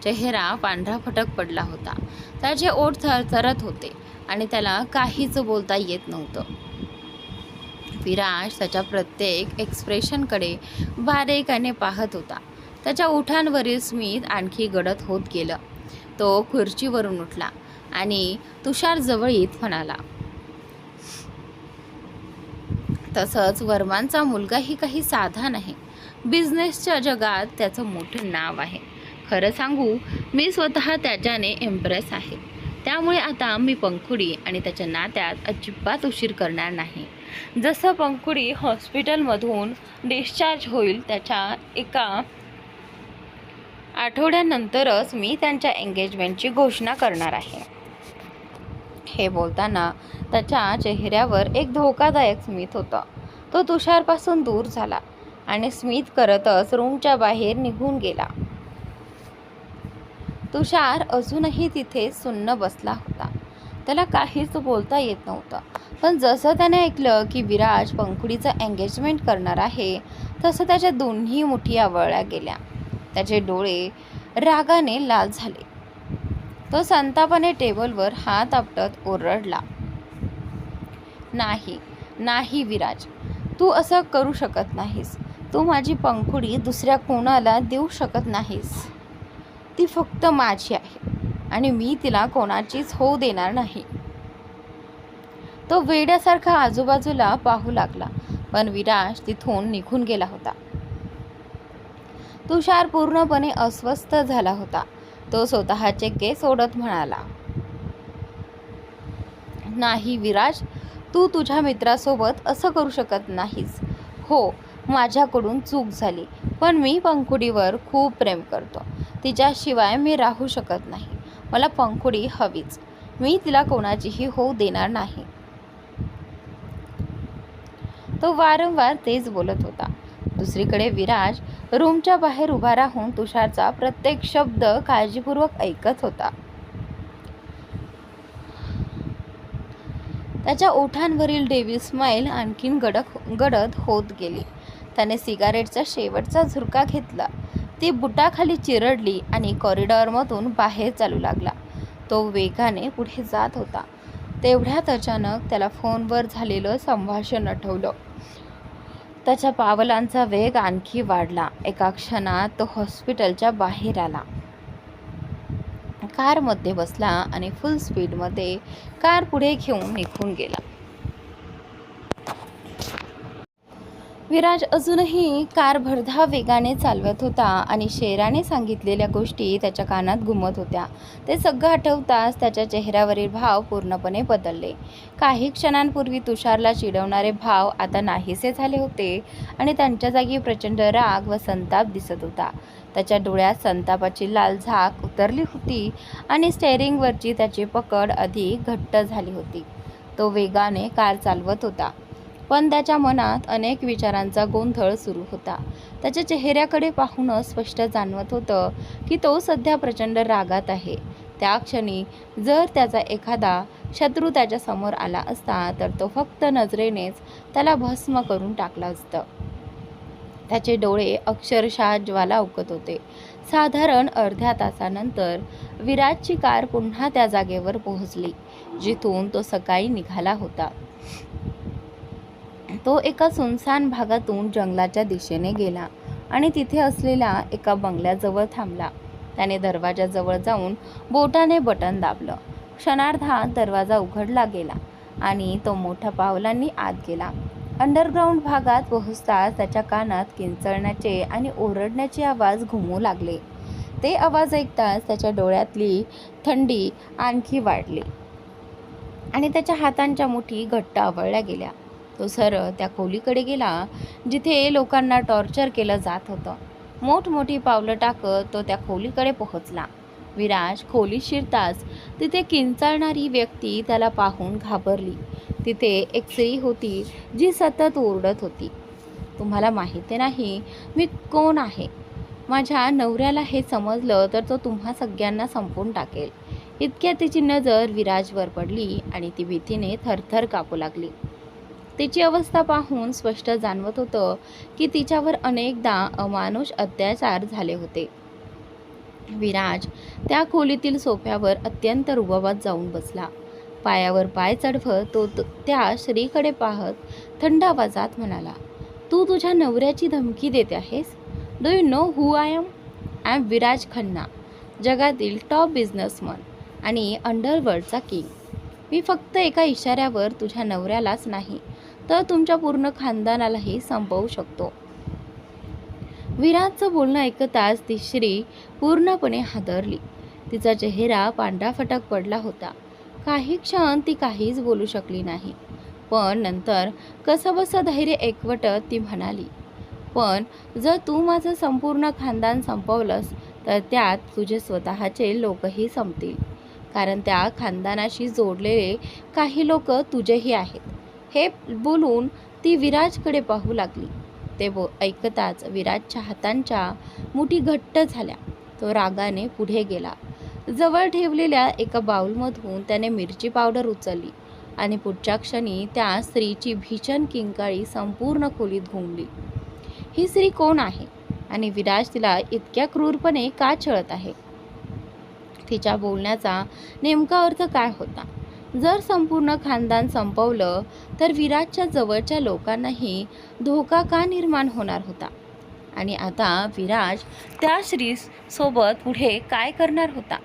चेहरा पांढरा फटक पडला होता. त्याचे ओठ थरथरत होते आणि त्याला काहीच बोलता येत नव्हतं. विराज त्याच्या प्रत्येक एक्सप्रेशनकडे बारीकाने पाहत होता. त्याच्या ओठांवरील स्मित आणखी गडद होत गेलं. तो खुर्चीवरून उठला आणि तुषार जवळ येत म्हणाला, तसंच वर्मांचा मुलगाही काही साधा नाही. बिझनेसच्या जगात त्याचं मोठं नाव आहे. खरं सांगू, मी स्वतः त्याच्याने इम्प्रेस आहे. त्यामुळे आता मी पंखुडी आणि त्याच्या नात्यात अजिबात उशीर करणार नाही. जसं पंखुडी हॉस्पिटलमधून डिस्चार्ज होईल त्याच्या एका आठवड्यानंतरच मी त्यांच्या एंगेजमेंटची घोषणा करणार आहे. हे बोलताना त्याच्या चेहऱ्यावर एक धोकादायक स्मित होतं. तो तुषारपासून दूर झाला आणि स्मित करतच रूमच्या बाहेर निघून गेला. तुषार अजूनही तिथे सुन्न बसला होता. त्याला काहीच बोलता येत नव्हतं. पण जसं त्याने ऐकलं की विराज पंखुडीचं एंगेजमेंट करणार आहे तसं त्याच्या दोन्ही मुठी आवळल्या गेल्या. त्याचे डोळे रागाने लाल झाले. तो संतापाने टेबलवर हात आपटत ओरडला, नाही नाही विराज, तू असं करू शकत नाहीस. तू माझी पंखुडी दुसऱ्या कोणाला देऊ शकत नाहीस. ती फक्त माझी आहे आणि मी तिला कोणाचीच होऊ देणार नाही. तो वेड्यासारखा आजूबाजूला पाहू लागला, पण विराज तिथून निघून गेला होता. तुषार पूर्णपणे अस्वस्थ झाला होता. तो स्वतःचे केस ओढत म्हणाला, नाही विराज, तू तुझ्या मित्रासोबत असं करू शकत नाहीस. हो, माझ्याकडून चूक झाली, पण मी पंखुडीवर खूप प्रेम करतो. तिच्याशिवाय मी राहू शकत नाही. मला पंखुडी हवीच. मी तिला कोणाचीही होऊ देणार नाही. तो वारंवार तेच बोलत होता. दुसरीकडे विराज रूमच्या बाहेर उभा राहून तुषारचा प्रत्येक शब्द काळजीपूर्वक ऐकत होता. त्याच्या ओठांवरील डेव्हिल स्माईल आणखीन गडद होत गेली. त्याने सिगारेटचा शेवटचा झुरका घेतला. ती बुटाखाली चिरडली आणि कॉरिडॉरमधून बाहेर चालू लागला. तो वेगाने पुढे जात होता. तेवढ्यात अचानक त्याला फोनवर झालेलं संभाषण आठवलं. त्याच्या पावलांचा वेग आणखी वाढला. एका क्षणात तो हॉस्पिटलच्या बाहेर आला. कारमध्ये बसला आणि फुल स्पीडमध्ये कार पुढे घेऊन निघून गेला. विराज अजूनही कार भरधाव वेगाने चालवत होता आणि शेराने सांगितलेल्या गोष्टी त्याच्या कानात घुमत होत्या. ते सगळं आठवताच त्याच्या चेहऱ्यावरील भाव पूर्णपणे बदलले. काही क्षणांपूर्वी तुषारला चिडवणारे भाव आता नाहीसे झाले होते आणि त्यांच्या जागी प्रचंड राग व संताप दिसत होता. त्याच्या डोळ्यात संतापाची लाल झाक उतरली होती आणि स्टेअरिंगवरची त्याची पकड अधिक घट्ट झाली होती. तो वेगाने कार चालवत होता, पण त्याच्या मनात अनेक विचारांचा गोंधळ सुरू होता. त्याच्या चेहऱ्याकडे पाहूनच स्पष्ट जाणवत होतं की तो सध्या प्रचंड रागात आहे. त्या क्षणी जर त्याचा एखादा शत्रू त्याच्या समोर आला असता तर तो फक्त नजरेनेच त्याला भस्म करून टाकला असतं. त्याचे डोळे अक्षरशः ज्वाला उकत होते. साधारण अर्ध्या तासानंतर विराजची कार पुन्हा त्या जागेवर पोहोचली जिथून तो सकाळी निघाला होता. तो एका सुनसान भागातून जंगलाच्या दिशेने गेला आणि तिथे असलेल्या एका बंगल्याजवळ थांबला. त्याने दरवाजाजवळ जाऊन बोटाने बटन दाबलं. क्षणार्धात दरवाजा उघडला गेला आणि तो मोठ्या पावलांनी आत गेला. अंडरग्राऊंड भागात पोहोचताच त्याच्या कानात किंचाळण्याचे आणि ओरडण्याचे आवाज घुमू लागले. ते आवाज ऐकताच त्याच्या डोळ्यातली थंडी आणखी वाढली आणि त्याच्या हातांच्या मुठी घट्ट आवळल्या गेल्या. तो सरळ त्या खोलीकडे गेला जिथे लोकांना टॉर्चर केलं जात होतं. मोठमोठी पावलं टाकत तो त्या खोलीकडे पोहोचला. विराज खोलीत शिरताच तिथे किंचाळणारी व्यक्ती त्याला पाहून घाबरली. तिथे एक स्त्री होती जी सतत ओरडत होती, तुम्हाला माहिती नाही मी कोण आहे? माझ्या नवऱ्याला हे समजलं तर तो तुम्हा सगळ्यांना संपवून टाकेल. इतक्यात तिची नजर विराजवर पडली आणि ती भीतीने थरथर कापू लागली. तिची अवस्था पाहून स्पष्ट जाणवत होतं की तिच्यावर अनेकदा अमानुष अत्याचार झाले होते. विराज त्या खोलीतील सोफ्यावर अत्यंत रुबाबात जाऊन बसला. पायावर पाय चढवत तो त्या स्त्रीकडे पाहत थंड आवाजात म्हणाला, तू तुझ्या नवऱ्याची धमकी देते आहेस? Do you know who I am? I am Viraj Khanna, जगातील टॉप बिझनेसमन आणि अंडरवर्ल्डचा किंग. मी फक्त एका इशाऱ्यावर तुझ्या नवऱ्यालाच नाही तर तुमच्या पूर्ण खानदानालाही संपवू शकतो. विराजचं बोलणं ऐकताच ती स्त्री पूर्णपणे हादरली. तिचा चेहरा पांढराफटक पडला होता. काही क्षण ती काहीच बोलू शकली नाही, पण नंतर कसंबसं धैर्य एकवटत ती म्हणाली, पण जर तू माझं संपूर्ण खानदान संपवलंस तर त्यात तुझे स्वतःचे लोकही संपतील, कारण त्या खानदानाशी जोडलेले काही लोक तुझेही आहेत. हे बोलून ती विराजकडे पाहू लागली. ते ऐकताच विराजच्या हातांच्या मुठी घट्ट झाल्या. तो रागाने पुढे गेला. जवळ ठेवलेल्या एका बाउलमधून त्याने मिरची पावडर उचलली आणि पुढच्या क्षणी त्या स्त्रीची भीषण किंकाळी संपूर्ण खोलीत घुमली. ही स्त्री कोण आहे आणि विराज तिला इतक्या क्रूरपणे का छळत आहे? तिच्या बोलण्याचा नेमका अर्थ काय होता? जर संपूर्ण खानदान संपवलं तर विराजच्या जवळच्या लोकांनाही धोका का निर्माण होणार होता? आणि आता विराज त्या स्त्रीसोबत पुढे काय करणार होता?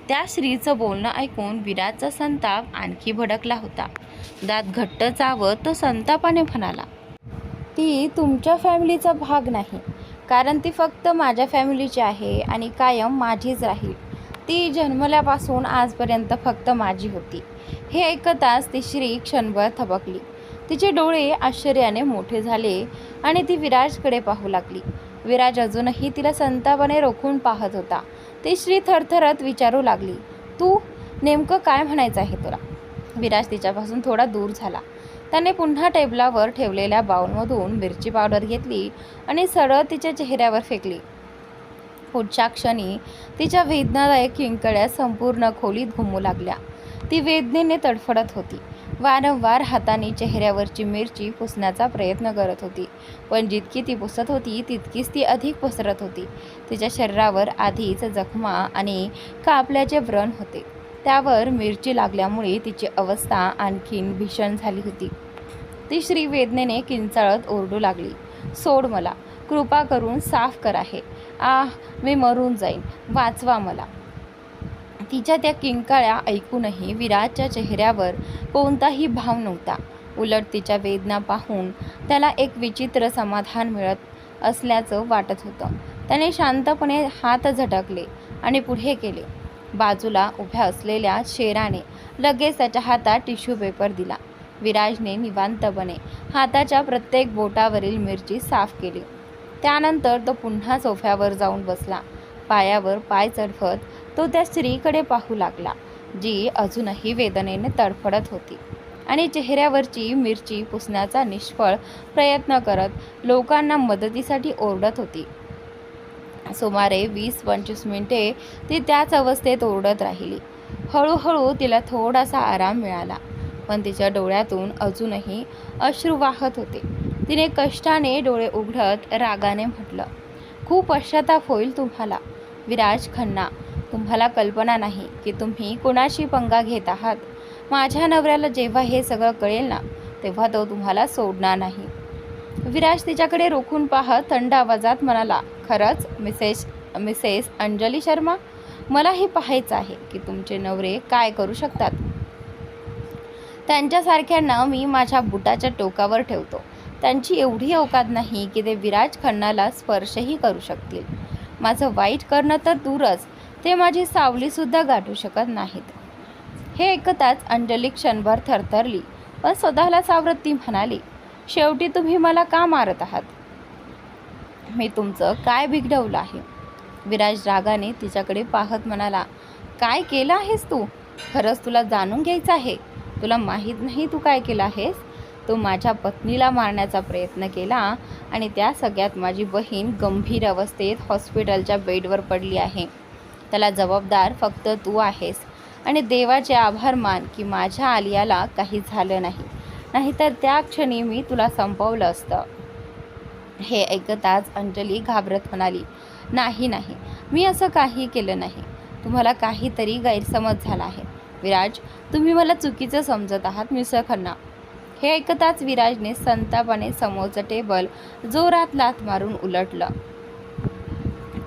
त्या स्त्रीचं बोलणं ऐकून विराजचा संताप आणखी भडकला होता. दात घट्ट चावत तो संतापाने म्हणाला, ती तुमच्या फॅमिलीचा भाग नाही, कारण ती फक्त माझ्या फॅमिलीची आहे आणि कायम माझीच राहील. ती जन्मल्यापासून आजपर्यंत फक्त माझी होती. हे ऐकताच ती श्री क्षणभर थबकली. तिचे डोळे आश्चर्याने मोठे झाले आणि ती विराजकडे पाहू लागली. विराज अजूनही तिला संतापाने रोखून पाहत होता. ती श्री थरथरत विचारू लागली, तू नेमकं काय म्हणायचं आहे तुला? विराज तिच्यापासून थोडा दूर झाला. त्याने पुन्हा टेबलावर ठेवलेल्या बाउलमधून मिरची पावडर घेतली आणि सरळ तिच्या चेहऱ्यावर फेकली. पुढच्या क्षणी तिच्या वेदनादायक किंकाळ्या संपूर्ण खोलीत घुमू लागल्या. ती वेदनेने तडफडत होती. वारंवार हाताने चेहऱ्यावरची मिरची पुसण्याचा प्रयत्न करत होती, पण जितकी ती पुसत होती तितकीच ती अधिक पसरत होती. तिच्या शरीरावर आधीच जखमा आणि कापल्याचे व्रण होते. त्यावर मिरची लागल्यामुळे तिची अवस्था आणखीन भीषण झाली होती. ती श्री वेदनेने किंचाळत ओरडू लागली, सोड मला, कृपा करून साफ करा हे. मी मरून जाईन, वाचवा मला. तिच्या त्या किंकाळ्या ऐकूनही विराजच्या चेहऱ्यावर कोणताही भाव नव्हता. उलट तिच्या वेदना पाहून त्याला एक विचित्र समाधान मिळत असल्याचं वाटत होतं. त्याने शांतपणे हात झटकले आणि पुढे केले. बाजूला उभ्या असलेल्या शेराने लगेच त्याच्या हातात टिश्यू पेपर दिला. विराजने निवांतपणे हाताच्या प्रत्येक बोटावरील मिरची साफ केली. त्यानंतर तो पुन्हा सोफ्यावर जाऊन बसला. पायावर पाय चढवत तो त्या स्त्रीकडे पाहू लागला, जी अजूनही वेदनेने तडफडत होती आणि चेहऱ्यावरची मिरची पुसण्याचा निष्फळ प्रयत्न करत लोकांना मदतीसाठी ओरडत होती. सुमारे 20-25 मिनिटे ती त्याच अवस्थेत ओरडत राहिली. हळूहळू तिला थोडासा आराम मिळाला, पण तिच्या डोळ्यातून अजूनही अश्रू वाहत होते. तिने कष्टाने डोळे उघडत रागाने म्हटलं, खूप पश्चाताप होईल तुम्हाला विराज खन्ना. तुम्हाला कल्पना नाही की तुम्ही कोणाशी पंगा घेत आहात. माझ्या नवऱ्याला जेव्हा हे सगळं कळेल ना, तेव्हा तो तुम्हाला सोडणार नाही. विराज तिच्याकडे रोखून पाहत थंड आवाजात म्हणाला, खरंच मिसेस अंजली शर्मा, मलाही पाहायचं आहे की तुमचे नवरे काय करू शकतात. त्यांच्यासारख्यांना मी माझ्या बुटाच्या टोकावर ठेवतो. त्यांची एवढी अवकात नाही की ते विराज खन्नाला स्पर्शही करू शकतील. माझं वाईट करणं तर दूरच, ते माझी सावलीसुद्धा गाठू शकत नाहीत. हे ऐकताच अंजली क्षणभर थरथरली, पण स्वतःला सावरत ती म्हणाली, शेवटी तुम्ही मला का मारत आहात? मी तुमचं काय बिघडवलं आहे? विराज रागाने तिच्याकडे पाहत म्हणाला, काय केलं आहेस तू? खरंच तुला जाणून घ्यायचं आहे. तुला माहीत नाही तू काय केलं आहेस? तू माझ्या पत्नीला मारण्याचा प्रयत्न केला आणि त्या सगळ्यात माझी बहीण गंभीर अवस्थेत हॉस्पिटलच्या बेडवर पडली आहे. त्याला जबाबदार फक्त तू आहेस आणि देवाचे आभार मान की माझ्या आलियाला काही झालं नाही, नाहीतर त्या क्षणी मी तुला संपवलं असतं. हे ऐकताच अंजली घाबरत म्हणाली, नाही, मी असं काही केलं नाही. तुम्हाला काहीतरी गैरसमज झाला आहे. विराज, तुम्ही मला चुकीचं समजत आहात मिस्टर खन्ना. हे ऐकताच विराजने संतापाने समोरचं टेबल जोरात लाथ मारून उलटलं.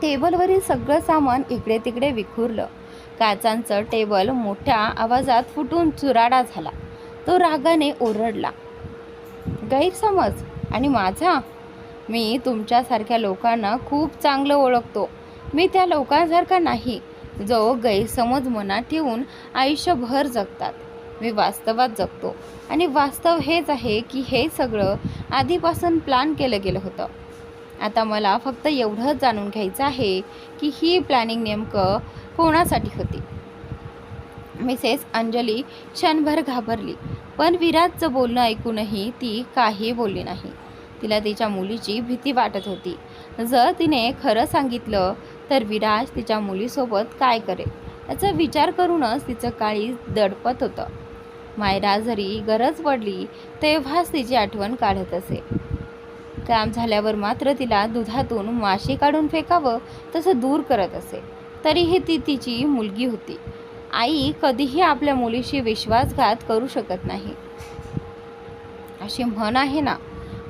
टेबलवरील सगळं सामान इकडे तिकडे विखुरलं. काचांचं टेबल मोठ्या आवाजात फुटून चुराडा झाला. तो रागाने ओरडला, गैरसमज आणि माझा? मी तुमच्यासारख्या लोकांना खूप चांगलं ओळखतो. मी त्या लोकांसारखा नाही जो गैरसमज मनात ठेवून आयुष्यभर जगतात. मी वास्तवात जगतो आणि वास्तव हेच आहे की हे सगळं आधीपासून प्लॅन केलं गेलं होतं. आता मला फक्त एवढंच जाणून घ्यायचं आहे की ही प्लॅनिंग नेमकं कोणासाठी होती. मिसेस अंजली क्षणभर घाबरली, पण विराजचं बोलणं ऐकूनही ती काही बोलली नाही. तिला तिच्या मुलीची भीती वाटत होती. जर तिने खरं सांगितलं तर विराज तिच्या मुलीसोबत काय करेल याचा विचार करूनच तिचं काळीज दडपत होतं. मायरा जरी गरज पडली तेव्हाच तिची आठवण काढत असे. काम झाल्यावर मात्र तिला दुधातून माशी काढून फेकावं तसं दूर करत असे. तरीही ती तिची मुलगी होती. आई कधीही आपल्या मुलीशी विश्वासघात करू शकत नाही. अशी म्हण आहे ना,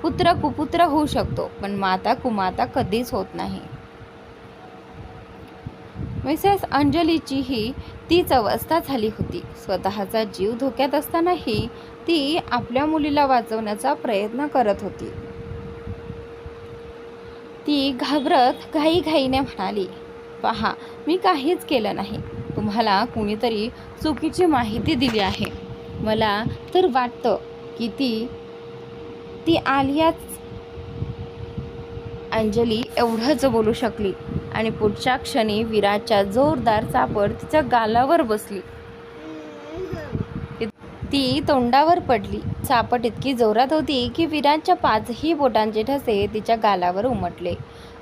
पुत्र कुपुत्र होऊ शकतो पण माता कुमाता कधीच होत नाही. मिसेस अंजलीचीही तीच अवस्था झाली होती. स्वतःचा जीव धोक्यात असतानाही ती आपल्या मुलीला वाचवण्याचा प्रयत्न करत होती. ती घाबरत घाईघाईने म्हणाली, पहा, मी काहीच केलं नाही. तुम्हाला कुणीतरी चुकीची माहिती दिली आहे. मला तर वाटतं की ती आलियाच. अंजली एवढंच बोलू शकली आणि पुढच्या क्षणी विराजच्या जोरदार चापड तिच्या गालावर बसली. ती तोंडावर पडली. चापट इतकी जोरात होती की विराजच्या 5ही बोटांचे ठसे तिच्या गालावर उमटले.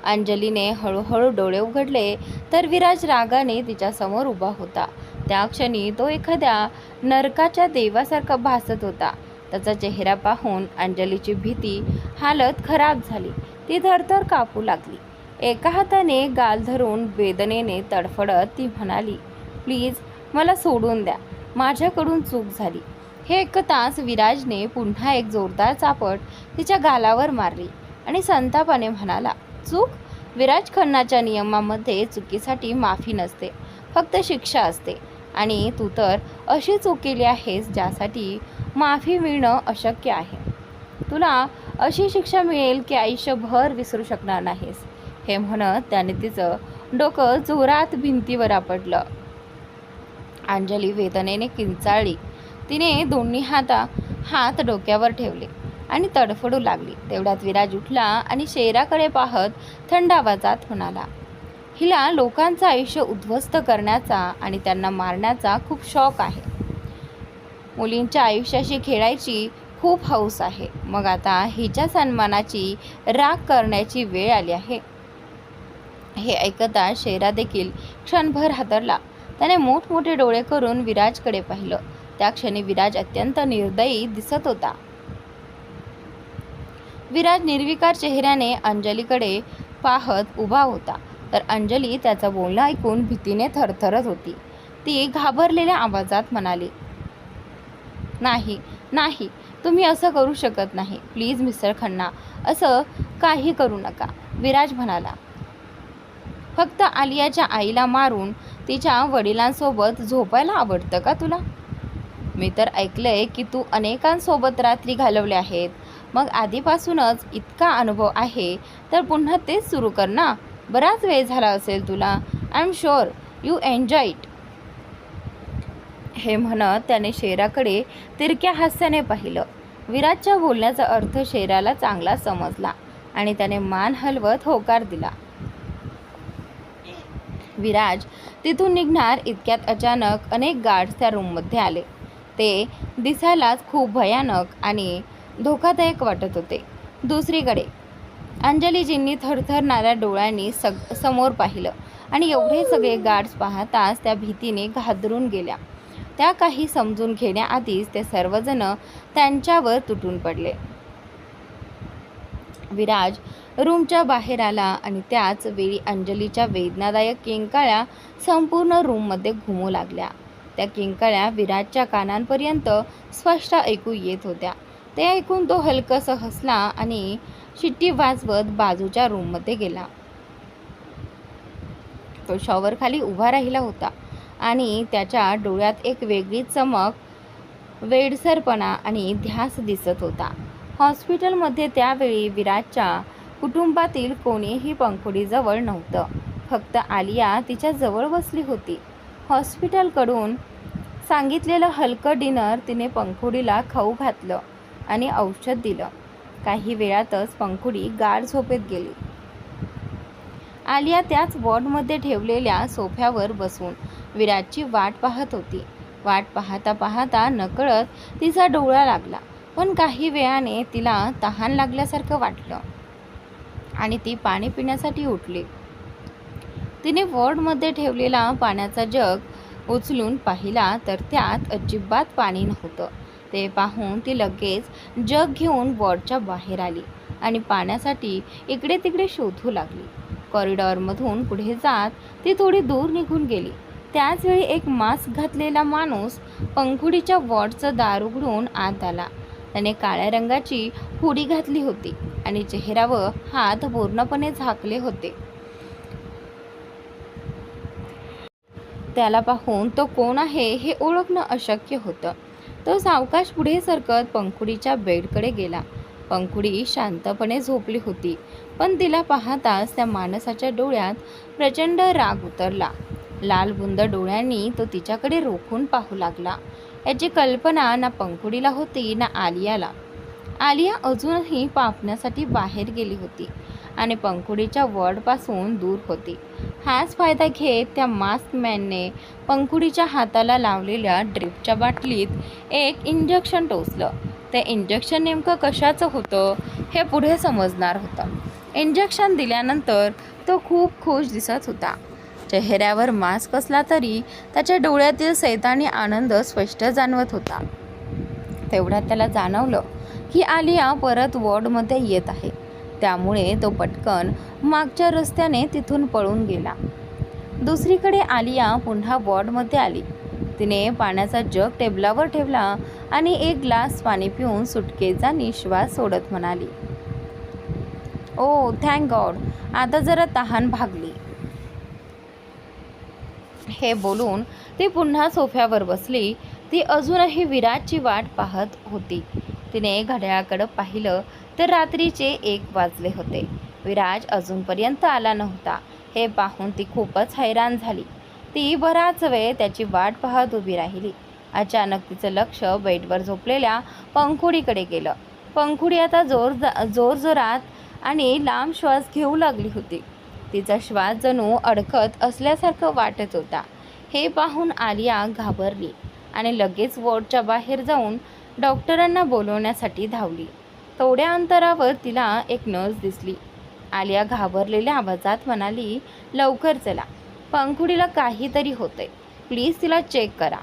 अंजलीने हळूहळू डोळे उघडले तर विराज रागाने तिच्यासमोर उभा होता. त्या क्षणी तो एखाद्या नरकाच्या देवासारखा भासत होता. त्याचा चेहरा पाहून अंजलीची भीती हालत खराब झाली. ती थरथर कापू लागली. एका हाताने गाल धरून वेदनेने तडफडत ती म्हणाली, प्लीज मला सोडून द्या, माझ्याकडून चूक झाली. हे ऐकताच विराजने पुन्हा एक जोरदार चापट तिच्या गालावर मारली आणि संतापाने म्हणाला, चूक? विराज खन्नाच्या नियमामध्ये चुकीसाठी माफी नसते, फक्त शिक्षा असते. आणि तू तर अशी चूक केली आहेस ज्यासाठी माफी मिळणं अशक्य आहे. तुला अशी शिक्षा मिळेल की आयुष्यभर विसरू शकणार नाहीस. हे म्हणत त्याने तिचं डोकं जोरात भिंतीवर आपटलं. अंजली वेदनेने किंचाळली. तिने दोन्ही हात डोक्यावर ठेवले आणि तडफडू लागली. तेवढ्यात विराज उठला आणि शेराकडे पाहत थंड आवाजात म्हणाला, हिला लोकांचं आयुष्य उद्ध्वस्त करण्याचा आणि त्यांना मारण्याचा खूप शौक आहे. मुलींच्या आयुष्याशी खेळायची खूप हौस आहे. मग आता हिच्या सन्मानाची राख करण्याची वेळ आली आहे. हे ऐकता शेरा देखील क्षणभर हादरला. त्याने मोठमोठे डोळे करून विराजकडे पाहिलं. त्या क्षणी विराज अत्यंत निर्दयी दिसत होता. विराज निर्विकार चेहऱ्याने अंजलीकडे पाहत उभा होता, तर अंजली त्याचं बोलणं ऐकून भीतीने थरथरत होती. ती घाबरलेल्या आवाजात म्हणाली, नाही नाही, तुम्ही असं करू शकत नाही. प्लीज मिस्टर खन्ना, असं काही करू नका. विराज म्हणाला, फक्त आलियाच्या आईला मारून तिच्या वडिलांसोबत झोपायला आवडतं का तुला? मी तर ऐकलंय की तू अनेकांसोबत रात्री घालवल्या आहेत. मग आधीपासूनच इतका अनुभव आहे तर पुन्हा तेच सुरू कर ना. बराच वेळ झाला असेल तुला. I am sure you enjoy it. हे म्हणत त्याने शेराकडे तिरक्या हास्याने पाहिलं. विराजच्या बोलण्याचा अर्थ शेराला चांगला समजला आणि त्याने मान हलवत होकार दिला. विराज तिथून निघणार इतक्यात अचानक अनेक गार्ड्स त्या रूममध्ये आले. ते दिसायलाच खूप भयानक आणि धोकादायक वाटत होते. दुसरीकडे अंजलीजींनी थरथरणाऱ्या डोळ्यांनी समोर पाहिलं आणि एवढे सगळे गार्ड्स पाहताच त्या भीतीने घाबरून गेल्या. त्या काही समजून घेण्याआधीच ते सर्वजण त्यांच्यावर तुटून पडले. विराज रूमच्या बाहेर आला आणि त्याच वेळी अंजलीच्या वेदनादायक किंकाळ्या संपूर्ण रूममध्ये घुमू लागल्या. त्या किंकाळ्या विराजच्या कानांपर्यंत स्पष्ट ऐकू येत होत्या. ते ऐकून तो हलकसं हसला आणि शिट्टी वाजवत बाजूच्या रूममध्ये गेला. तो शॉवर खाली उभा राहिला होता आणि त्याच्या डोळ्यात एक वेगळी चमक, वेडसरपणा आणि ध्यास दिसत होता. हॉस्पिटलमध्ये त्यावेळी विराजच्या कुटुंबातील कोणीही पंखुडीजवळ नव्हतं. फक्त आलिया तिच्या जवळ बसली होती. हॉस्पिटलकडून सांगितलेलं हलकं डिनर तिने पंखुडीला खाऊ घातलं आणि औषध दिलं. काही वेळातच पंखुडी गाढ झोपेत गेली. आलिया त्याच वॉर्डमध्ये ठेवलेल्या सोफ्यावर बसून विराजची वाट पाहत होती. वाट पाहता पाहता नकळत तिचा डोळा लागला. पण काही वेळाने तिला तहान लागल्यासारखं वाटलं आणि ती पाणी पिण्यासाठी उठली. तिने वॉर्डमध्ये ठेवलेला पाण्याचा जग उचलून पाहिला तर त्यात अजिबात पाणी नव्हतं. ते पाहून ती लगेच जग घेऊन वॉर्डच्या बाहेर आली आणि पाण्यासाठी इकडे तिकडे शोधू लागली. कॉरिडॉरमधून पुढे जात ती थोडी दूर निघून गेली. त्याचवेळी एक मास्क घातलेला माणूस पंखुडीच्या वॉर्डचं दार उघडून आत आला. त्याने काळ्या रंगाची हुडी घातली होती आणि चेहरा व हात पूर्णपणे झाकले होते. त्याला पाहून तो कोण आहे हे ओळखणं अशक्य होतं. तो सावकाश पुढे सरकत पंखुडीच्या बेडकडे गेला. पंखुडी शांतपणे झोपली होती, पण तिला पाहताच त्या माणसाच्या डोळ्यात प्रचंड राग उतरला. लाल बुंद डोळ्यांनी तो तिच्याकडे रोखून पाहू लागला. याची कल्पना ना पंखुडीला होती ना आलियाला. आलिया अजूनही पापण्यासाठी बाहेर गेली होती आणि पंखुडीच्या वॉर्डपासून दूर होती. हाच फायदा घेत त्या मास्कमॅनने पंखुडीच्या हाताला लावलेल्या ड्रिपच्या बाटलीत एक इंजेक्शन टोचलं. ते इंजेक्शन नेमकं कशाचं होतं हे पुढे समजणार होतं. इंजेक्शन दिल्यानंतर तो खूप खुश दिसत होता. चेहऱ्यावर मास्क असला तरी त्याच्या डोळ्यातील सैतानी आनंद स्पष्ट जाणवत होता. तेवढ्यात त्याला जाणवलं की आलिया परत वॉर्डमध्ये येत आहे. त्यामुळे तो पटकन मागच्या रस्त्याने तिथून पळून गेला. दुसरीकडे आलिया पुन्हा वॉर्डमध्ये आली. तिने पाण्याचा जग टेबलावर ठेवला आणि एक ग्लास पाणी पिऊन सुटकेचा निश्वास सोडत म्हणाली, "ओ थँक गॉड, आता जरा तहान भागली." हे बोलून ती पुन्हा सोफ्यावर बसली. ती अजूनही विराजची वाट पाहत होती. तिने घड्याळाकडे पाहिलं तर रात्रीचे 1 वाजले होते. विराज अजूनपर्यंत आला नव्हता. हे पाहून ती खूपच हैराण झाली. ती बराच वेळ त्याची वाट पाहत उभी राहिली. अचानक तिचं लक्ष बेडवर झोपलेल्या पंखुडीकडे गेलं. पंखुडी आता जोरजोरात आणि लांब श्वास घेऊ लागली होती. तिचा श्वास जणू अडकत असल्यासारखं वाटत होता. हे पाहून आलिया घाबरली आणि लगेच वॉर्डच्या बाहेर जाऊन डॉक्टरांना बोलवण्यासाठी धावली. थोड्या अंतरावर तिला एक नर्स दिसली. आलिया घाबरलेल्या आवाजात म्हणाली, "लवकर चला, पंखुडीला काहीतरी होतंय. प्लीज तिला चेक करा."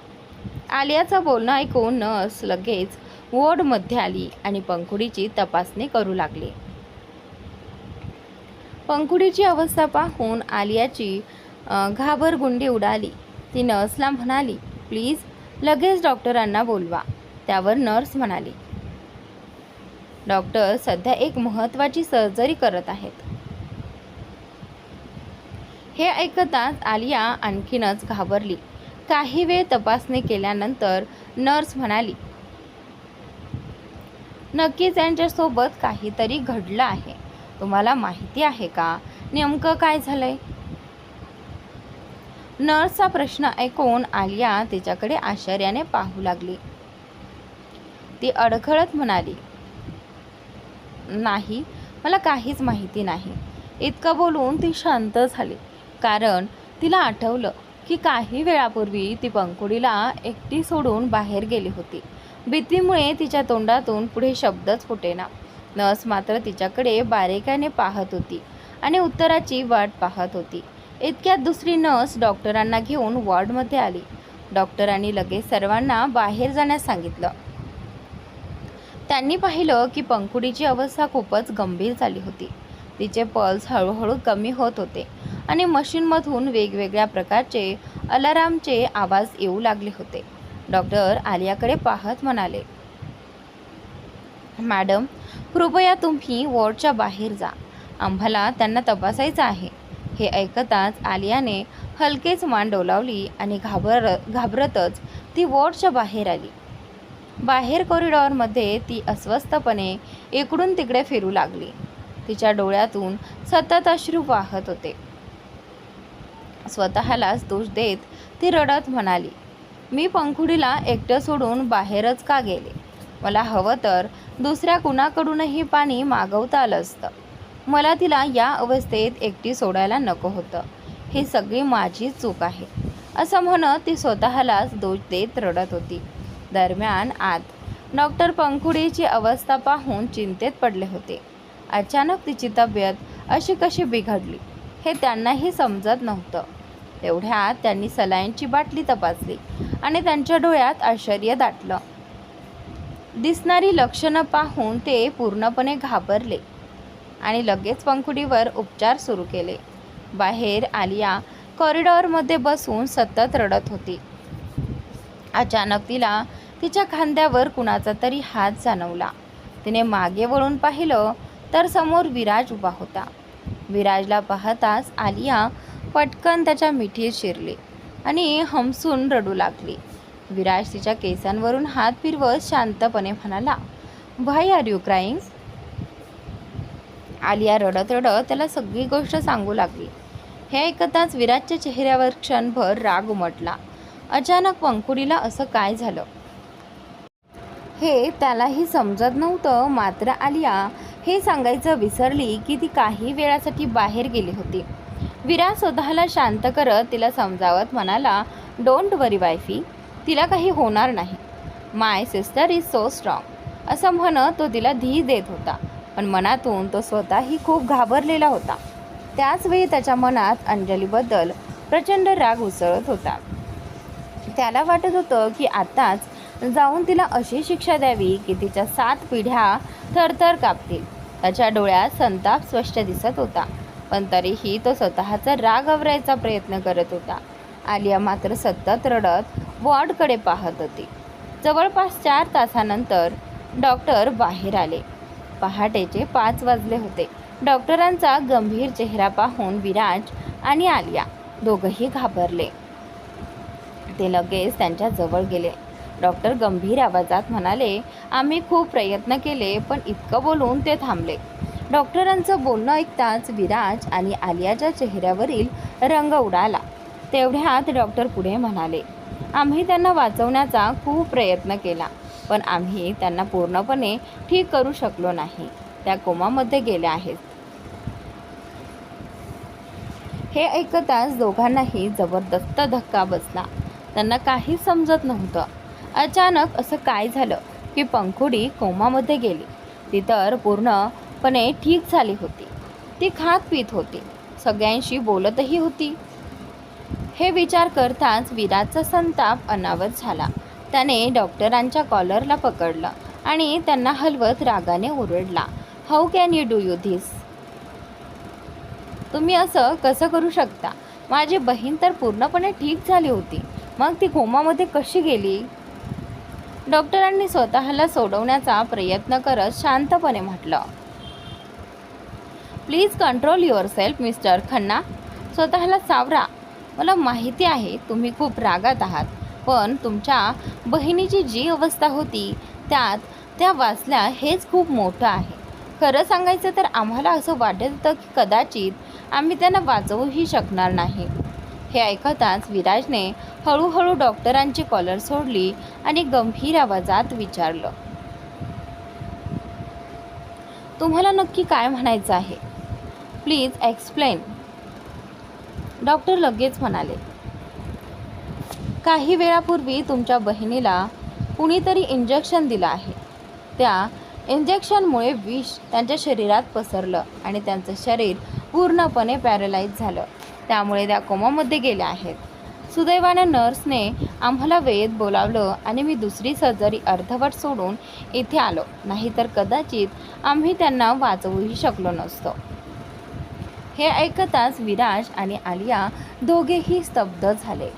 आलियाचं बोलणं ऐकून नर्स लगेच वॉर्डमध्ये आली आणि पंखुडीची तपासणी करू लागली. पंखुडीची अवस्था पाहून आलियाची घाबरगुंडी उडाली. ती नर्सला म्हणाली, "प्लीज लगेच डॉक्टरांना बोलवा." त्यावर नर्स म्हणाली, "डॉक्टर सध्या एक महत्त्वाची सर्जरी करत आहेत." हे ऐकताच आलिया आणखीनच घाबरली. काही वेळ तपासणी केल्यानंतर नर्स म्हणाली, "नक्कीच यांच्यासोबत काहीतरी घडलं आहे. तुम्हाला माहिती आहे का नेमकं काय झालंय?" नर्सचा प्रश्न ऐकून आलिया तिच्याकडे आश्चर्याने पाहू लागली. ती अडखळत म्हणाली, "नाही, मला काहीच माहिती नाही." इतकं बोलून ती शांत झाली. कारण तिला आठवलं की काही वेळापूर्वी ती पंखुडीला एकटी सोडून बाहेर गेली होती. भीतीमुळे तिच्या तोंडातून पुढे शब्दच फुटेना. नर्स मात्र तिच्याकडे बारीकाईने पाहत होती आणि उत्तराची वाट पाहत होती. इतक्यात दुसरी नर्स डॉक्टरांना घेऊन वॉर्डमध्ये आली. डॉक्टरांनी लगेच सर्वांना बाहेर जाण्यास सांगितलं. त्यांनी पाहिलं की पंखुडीची अवस्था खूपच गंभीर झाली होती. तिचे पल्स हळूहळू कमी होत होते आणि मशीनमधून वेगवेगळ्या प्रकारचे अलारामचे आवाज येऊ लागले होते. डॉक्टर आलियाकडे पाहत म्हणाले, "मॅडम, कृपया तुम्ही वॉर्डच्या बाहेर जा. आम्हाला त्यांना तपासायचं आहे." हे ऐकताच आलियाने हलकेच मान डोलावली आणि घाबरतच ती वॉर्डच्या बाहेर आली. बाहेर कॉरिडॉरमध्ये ती अस्वस्थपणे इकडून तिकडे फिरू लागली. तिच्या डोळ्यातून सतत अश्रू वाहत होते. स्वतःलाच दोष देत ती रडत म्हणाली, "मी पंखुडीला एकटं सोडून बाहेरच का गेले? मला हवं तर दुसऱ्या कुणाकडूनही पाणी मागवता आलं असतं. मला तिला या अवस्थेत एकटी सोडायला नको होतं. ही सगळी माझीच चूक आहे." असं म्हणत ती स्वतःलाच दोष देत रडत होती. दरम्यान आत डॉक्टर पंखुडीची अवस्था पाहून चिंतेत पडले होते. अचानक तिची तब्येत अशी कशी बिघडली हे त्यांनाही समजत नव्हतं. तेवढ्यात त्यांनी सलाईनची बाटली तपासली आणि त्यांच्या डोळ्यात आश्चर्य दाटलं. दिसणारी लक्षणं पाहून ते पूर्णपणे घाबरले आणि लगेच पंखुडीवर उपचार सुरू केले. बाहेर आलिया कॉरिडॉरमध्ये बसून सतत रडत होती. अचानक तिला तिच्या खांद्यावर कुणाचा तरी हात जाणवला. तिने मागे वळून पाहिलं तर समोर विराज उभा होता. विराजला पाहताच आलिया पटकन त्याच्या मिठीत शिरली आणि हमसून रडू लागली. विराज तिच्या केसांवरून हात फिरवत शांतपणे म्हणाला, "व्हाय आर यू क्राईंग?" आलिया रडत रडत त्याला सगळी गोष्ट सांगू लागली. हे ऐकताच विराजच्या चेहऱ्यावर क्षणभर राग उमटला. अचानक पंखुडीला असं काय झालं हे त्यालाही समजत नव्हतं. मात्र आलिया हे सांगायचं विसरली की ती काही वेळासाठी बाहेर गेली होती. विराज स्वतःला शांत करत तिला समजावत म्हणाला, डोंट वरी वायफी, तिला काही होणार नाही. माय सिस्टर इज सो स्ट्रॉंग असं म्हणत तो तिला धीर देत होता. पण मनातून तो स्वतःही खूप घाबरलेला होता. त्याचवेळी त्याच्या मनात अंजलीबद्दल प्रचंड राग उसळत होता. त्याला वाटत होतं की आताच जाऊन तिला अशी शिक्षा द्यावी की तिच्या 7 पिढ्या थरथर कापतील. त्याच्या डोळ्यात संताप स्पष्ट दिसत होता. पण तरीही तो स्वतःचा राग आवरायचा प्रयत्न करत होता. आलिया मात्र सतत रडत वॉर्डकडे पाहत होती. जवळपास 4 तासानंतर डॉक्टर बाहेर आले. पहाटेचे 5 वाजले होते. डॉक्टरांचा गंभीर चेहरा पाहून विराज आणि आलिया दोघंही घाबरले. ते लगेच त्यांच्या जवळ गेले. डॉक्टर गंभीर आवाजात म्हणाले, आम्ही खूप प्रयत्न केले पण इतकं बोलून ते थांबले. डॉक्टरांचं बोलणं ऐकताच विराज आणि आलियाच्या चेहऱ्यावरील रंग उडाला. तेवढ्यात डॉक्टर पुढे म्हणाले, आम्ही त्यांना वाचवण्याचा खूप प्रयत्न केला पण आम्ही त्यांना पूर्णपणे ठीक करू शकलो नाही. त्या कोमामध्ये गेल्या आहेत. हे ऐकताच दोघांनाही जबरदस्त धक्का बसला. त्यांना काहीच समजत नव्हतं. अचानक असं काय झालं की पंखुडी कोमामध्ये गेली. ती तर पूर्णपणे ठीक झाली होती. ती खात पित होती, सगळ्यांशी बोलतही होती. हे विचार करताच विराजचा संताप अनावत झाला. त्याने डॉक्टरांच्या कॉलरला पकडलं आणि त्यांना हलवत रागाने ओरडला, how can you do you this? तुम्ही असं कसं करू शकता? माझी बहीण तर पूर्णपणे ठीक झाली होती, मग ती कोमामध्ये कशी गेली? डॉक्टरांनी स्वतःला सोडवण्याचा प्रयत्न करत शांतपणे म्हटलं, please control yourself mister Khanna. स्वतःला सावरा. मला माहिती आहे तुम्ही खूप रागात आहात, पण तुमच्या बहिणीची जी अवस्था होती त्यात त्या वाचल्या हेच खूप मोठं आहे. खरं सांगायचं तर आम्हाला असं वाटत होतं की कदाचित आम्ही त्यांना वाचवूही शकणार नाही. हे ऐकताच विराजने हळूहळू डॉक्टरांची कॉलर सोडली आणि गंभीर आवाजात विचारलं, तुम्हाला नक्की काय म्हणायचं आहे? Please explain. डॉक्टर लगेच म्हणाले, काही वेळापूर्वी तुमच्या बहिणीला कुणीतरी इंजेक्शन दिलं आहे. त्या इंजेक्शनमुळे विष त्यांच्या शरीरात पसरलं आणि त्यांचं शरीर पूर्णपणे पॅरालाइज झालं. त्यामुळे त्या कोमामध्ये गेल्या आहेत. सुदैवाने नर्सने आम्हाला वेळेत बोलावलं आणि मी दुसरी सर्जरी अर्धवट सोडून इथे आलो, नाहीतर कदाचित आम्ही त्यांना वाचवूही शकलो नसतो. हे ऐकताच विराज आणि आलिया दोघेही स्तब्ध झाले.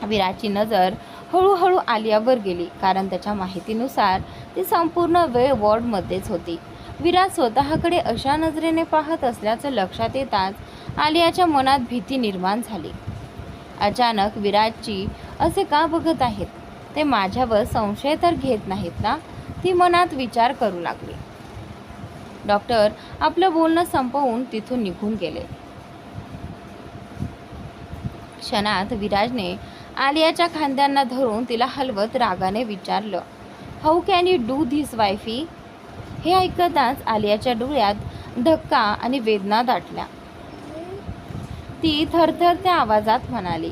विराजची नजर हळूहळू आलियावर गेली, कारण त्याच्या माहितीनुसार ती संपूर्ण वेळ वॉर्डमध्येच होती. विराज स्वतःकडे अशा नजरेने पाहत असल्याचं लक्षात येताच आलियाच्या मनात भीती निर्माण झाली. अचानक विराजची असे का बघत आहेत? ते माझ्यावर संशय तर घेत नाहीत ना? ती मनात विचार करू लागली. डॉक्टर आपलं बोलणं संपवून तिथून निघून गेले. क्षणात विराजने आलियाच्या खांद्यांना धरून तिला हलवत रागाने विचारलं, how can you do this wifey? हे ऐकताच आलियाच्या डोळ्यात धक्का आणि वेदना दाटल्या. ती थरथरत्या आवाजात म्हणाली,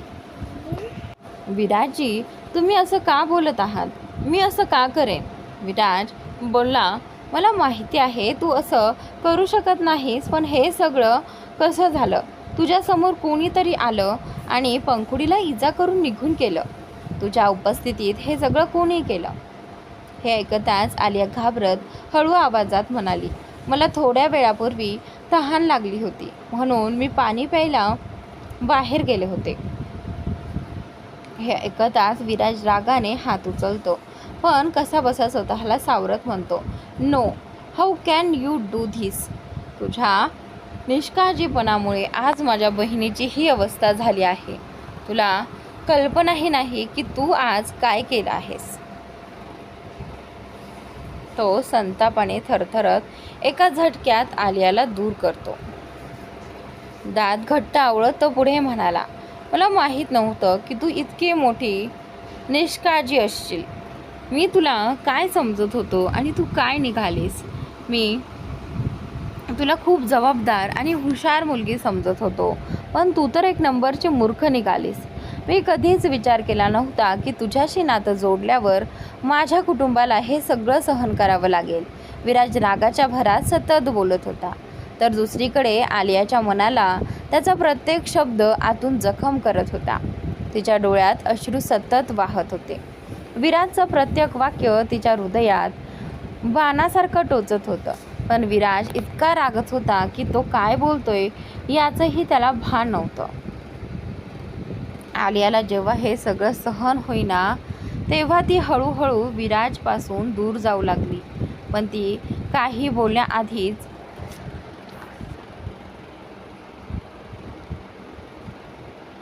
विराजजी, तुम्ही असं का बोलत आहात? मी असं का करेन? विराज बोलला, मला माहिती आहे तू असं करू शकत नाहीस, पण हे सगळं कसं झालं? तुझ्यासमोर कोणीतरी आलं आणि पंखुडीला इजा करून निघून गेलं. तुझ्या उपस्थितीत हे सगळं कोणी केलं? हे ऐकताच आलिया घाबरत हळू आवाजात म्हणाली, मला थोड्या वेळापूर्वी तहान लागली होती म्हणून मी पाणी प्यायला बाहेर गेले होते. हे ऐकताच विराज रागाने हात उचलतो, पण कसाबसा स्वतःला सावरत म्हणतो, no, how can you do this? तुझ्या निष्काळजीपणामुळे आज माझ्या बहिणीची ही अवस्था झाली आहे. तुला कल्पनाही नाही की तू आज काय केलं आहेस. तो संतापाने थरथरत एका झटक्यात आलियाला दूर करतो. दात घट्ट आवळत तो पुढे म्हणाला, मला माहीत नव्हतं की तू इतकी मोठी निष्काळजी असशील. मी तुला काय समजत होतो आणि तू काय निघालीस. मी तुला खूप जबाबदार आणि हुशार मुलगी समजत होतो, पण तू तर एक नंबरची मूर्ख निघालीस. मी कधीच विचार केला नव्हता की तुझ्याशी नातं जोडल्यावर माझ्या कुटुंबाला हे सगळं सहन करावं लागेल. विराज रागाच्या भरात सतत बोलत होता, तर दुसरीकडे आलियाच्या मनाला त्याचा प्रत्येक शब्द आतून जखम करत होता. तिच्या डोळ्यात अश्रू सतत वाहत होते. विराजचं प्रत्येक वाक्य तिच्या हृदयात बाणासारखं टोचत होतं. पण विराज इतका रागत होता की तो काय बोलतोय याचंही त्याला भान नव्हतं. आलियाला जेव्हा हे सगळं सहन होईना तेव्हा ती हळूहळू विराजपासून दूर जाऊ लागली. पण ती काही बोलण्याआधीच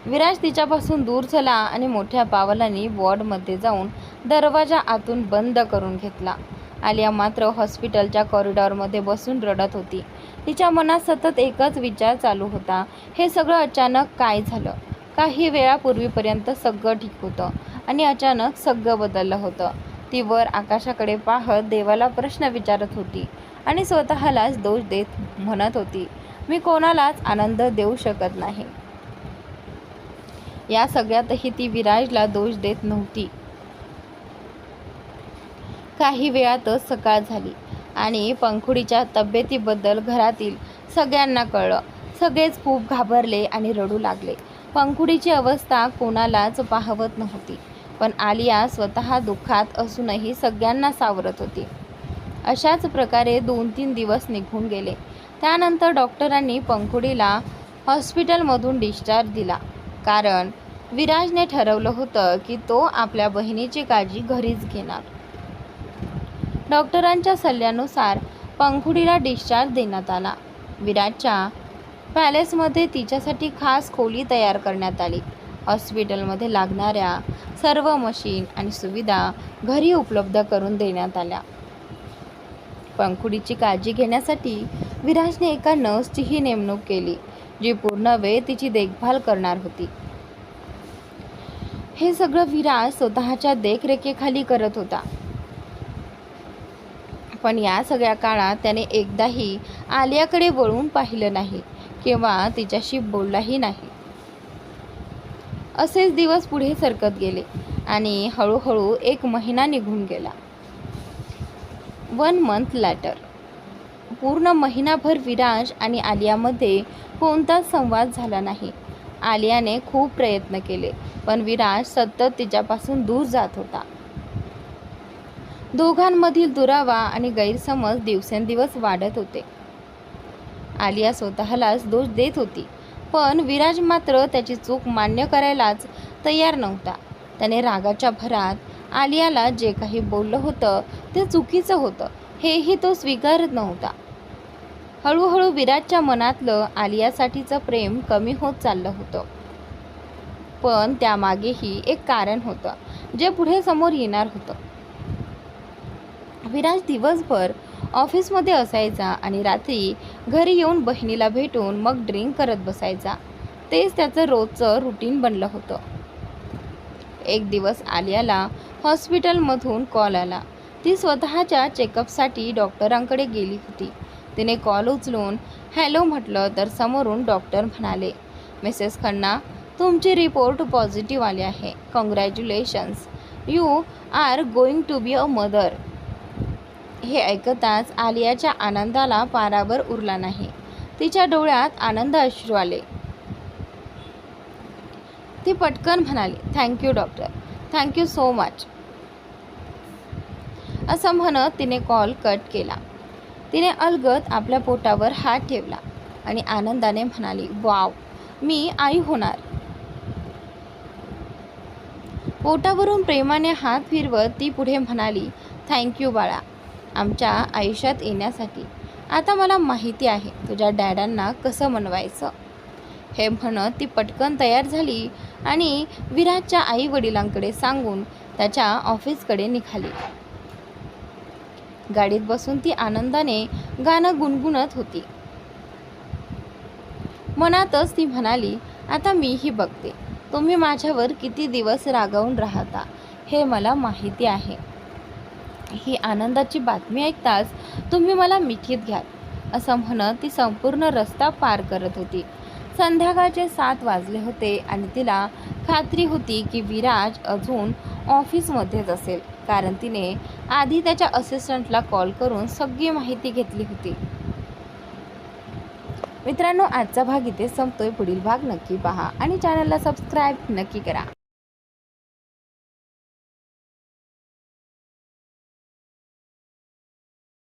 विराज तिच्यापासून दूर झाला आणि मोठ्या पावलांनी वॉर्डमध्ये जाऊन दरवाजा आतून बंद करून घेतला. आलिया मात्र हॉस्पिटलच्या कॉरिडॉरमध्ये बसून रडत होती. तिच्या मनात सतत एकच विचार चालू होता, हे सगळं अचानक काय झालं. काही वेळापूर्वीपर्यंत सगळं ठीक होतं आणि अचानक सगळं बदललं होतं. ती वर आकाशाकडे पाहत देवाला प्रश्न विचारत होती आणि स्वतःलाच दोष देत म्हणत होती, मी कोणालाच आनंद देऊ शकत नाही. या सगळ्यातही ती विराजला दोष देत नव्हती. काही वेळातच सकाळ झाली आणि पंखुडीच्या तब्येतीबद्दल घरातील सगळ्यांना कळलं. सगळेच खूप घाबरले आणि रडू लागले. पंखुडीची अवस्था कोणालाच पाहवत नव्हती, पण आलिया स्वतः दुःखात असूनही सगळ्यांना सावरत होती. अशाच प्रकारे 2-3 दिवस निघून गेले. त्यानंतर डॉक्टरांनी पंखुडीला हॉस्पिटलमधून डिस्चार्ज दिला, कारण विराजने ठरवलं होतं की तो आपल्या बहिणीची काळजी घरीच घेणार. डॉक्टरांच्या सल्ल्यानुसार पंखुडीला डिस्चार्ज देण्यात आला. विराजच्या पॅलेसमध्ये तिच्यासाठी खास खोली तयार करण्यात आली. हॉस्पिटलमध्ये लागणाऱ्या सर्व मशीन आणि सुविधा घरी उपलब्ध करून देण्यात आल्या. पंखुडीची काळजी घेण्यासाठी विराजने एका नर्सचीही नेमणूक केली, जी पूर्ण वेळ तिची देखभाल करणार होती. हे सगळं विराज स्वतःच्या देखरेखीखाली करत होता. पण या सगळ्या काळात त्याने एकदाही आलियाकडे वळून पाहिलं नाही किंवा तिच्याशी बोललाही नाही. असेच दिवस पुढे सरकत गेले आणि हळूहळू 1 महिना निघून गेला. 1 month later. पूर्ण महिनाभर विराज आणि आलियामध्ये कोणताच संवाद झाला नाही. आलियाने खूप प्रयत्न केले, पण विराज सतत तिच्यापासून दूर जात होता. दोघांमधील दुरावा आणि गैरसमज दिवसेंदिवस वाढत होते. आलिया स्वतःलाच दोष देत होती, पण विराज मात्र त्याची चूक मान्य करायलाच तयार नव्हता. त्याने रागाच्या भरात आलियाला जे काही बोललं होतं ते चुकीचं होतं हेही तो स्वीकारत नव्हता. हळूहळू विराजच्या मनातलं आलियासाठीचं प्रेम कमी होत चाललं होतं. पण त्यामागेही एक कारण होतं, जे पुढे समोर येणार होतं. विराज दिवसभर ऑफिसमध्ये असायचा आणि रात्री घरी येऊन बहिणीला भेटून मग ड्रिंक करत बसायचा. तेच त्याचं रोजचं रुटीन बनलं होतं. एक दिवस आलियाला हॉस्पिटलमधून कॉल आला. ती स्वतःच्या चेकअपसाठी डॉक्टरांकडे गेली होती. तिने कॉल उचलून हॅलो म्हटलं तर समोरून डॉक्टर म्हणाले, मिसेस खन्ना, तुमची रिपोर्ट पॉझिटिव्ह आली आहे. Congratulations, you are going to be a mother. हे ऐकताच आलियाच्या आनंदाला पारावर उरला नाही. तिच्या डोळ्यात आनंद अश्रू आले. ती पटकन म्हणाली, thank you doctor, thank you so much. असं म्हणत तिने कॉल कट केला. तिने अलगद आपल्या पोटावर हात ठेवला आणि आनंदाने म्हणाली, वाव, मी आई होणार. पोटावरून प्रेमाने हात फिरवत ती पुढे म्हणाली, थँक्यू बाळा, आमच्या आयुष्यात येण्यासाठी. आता मला माहिती आहे तुझ्या डॅडांना कसं मनवायचं. हे म्हणत ती पटकन तयार झाली आणि विराजच्या आई वडिलांकडे सांगून त्याच्या ऑफिसकडे निघाली. गाडीत बसून ती आनंदाने गाणं गुणगुणत होती. मनातच ती म्हणाली, आता मीही बघते तुम्ही माझ्यावर किती दिवस रागावून राहता हे मला माहिती आहे. ही आनंदाची बातमी ऐकताच तुम्ही मला मिठीत घ्याल, असं म्हणत ती संपूर्ण रस्ता पार करत होती. संध्याकाळचे 7 वाजले होते आणि तिला खात्री होती की विराज अजून ऑफिसमध्येच असेल, कारण तिने आधी त्याच्या असिस्टंटला कॉल करून सगळी माहिती घेतली होती. मित्रांनो, आजचा भाग इथे संपतोय. पुढील भाग नक्की पहा आणि चॅनलला सबस्क्राईब नक्की करा.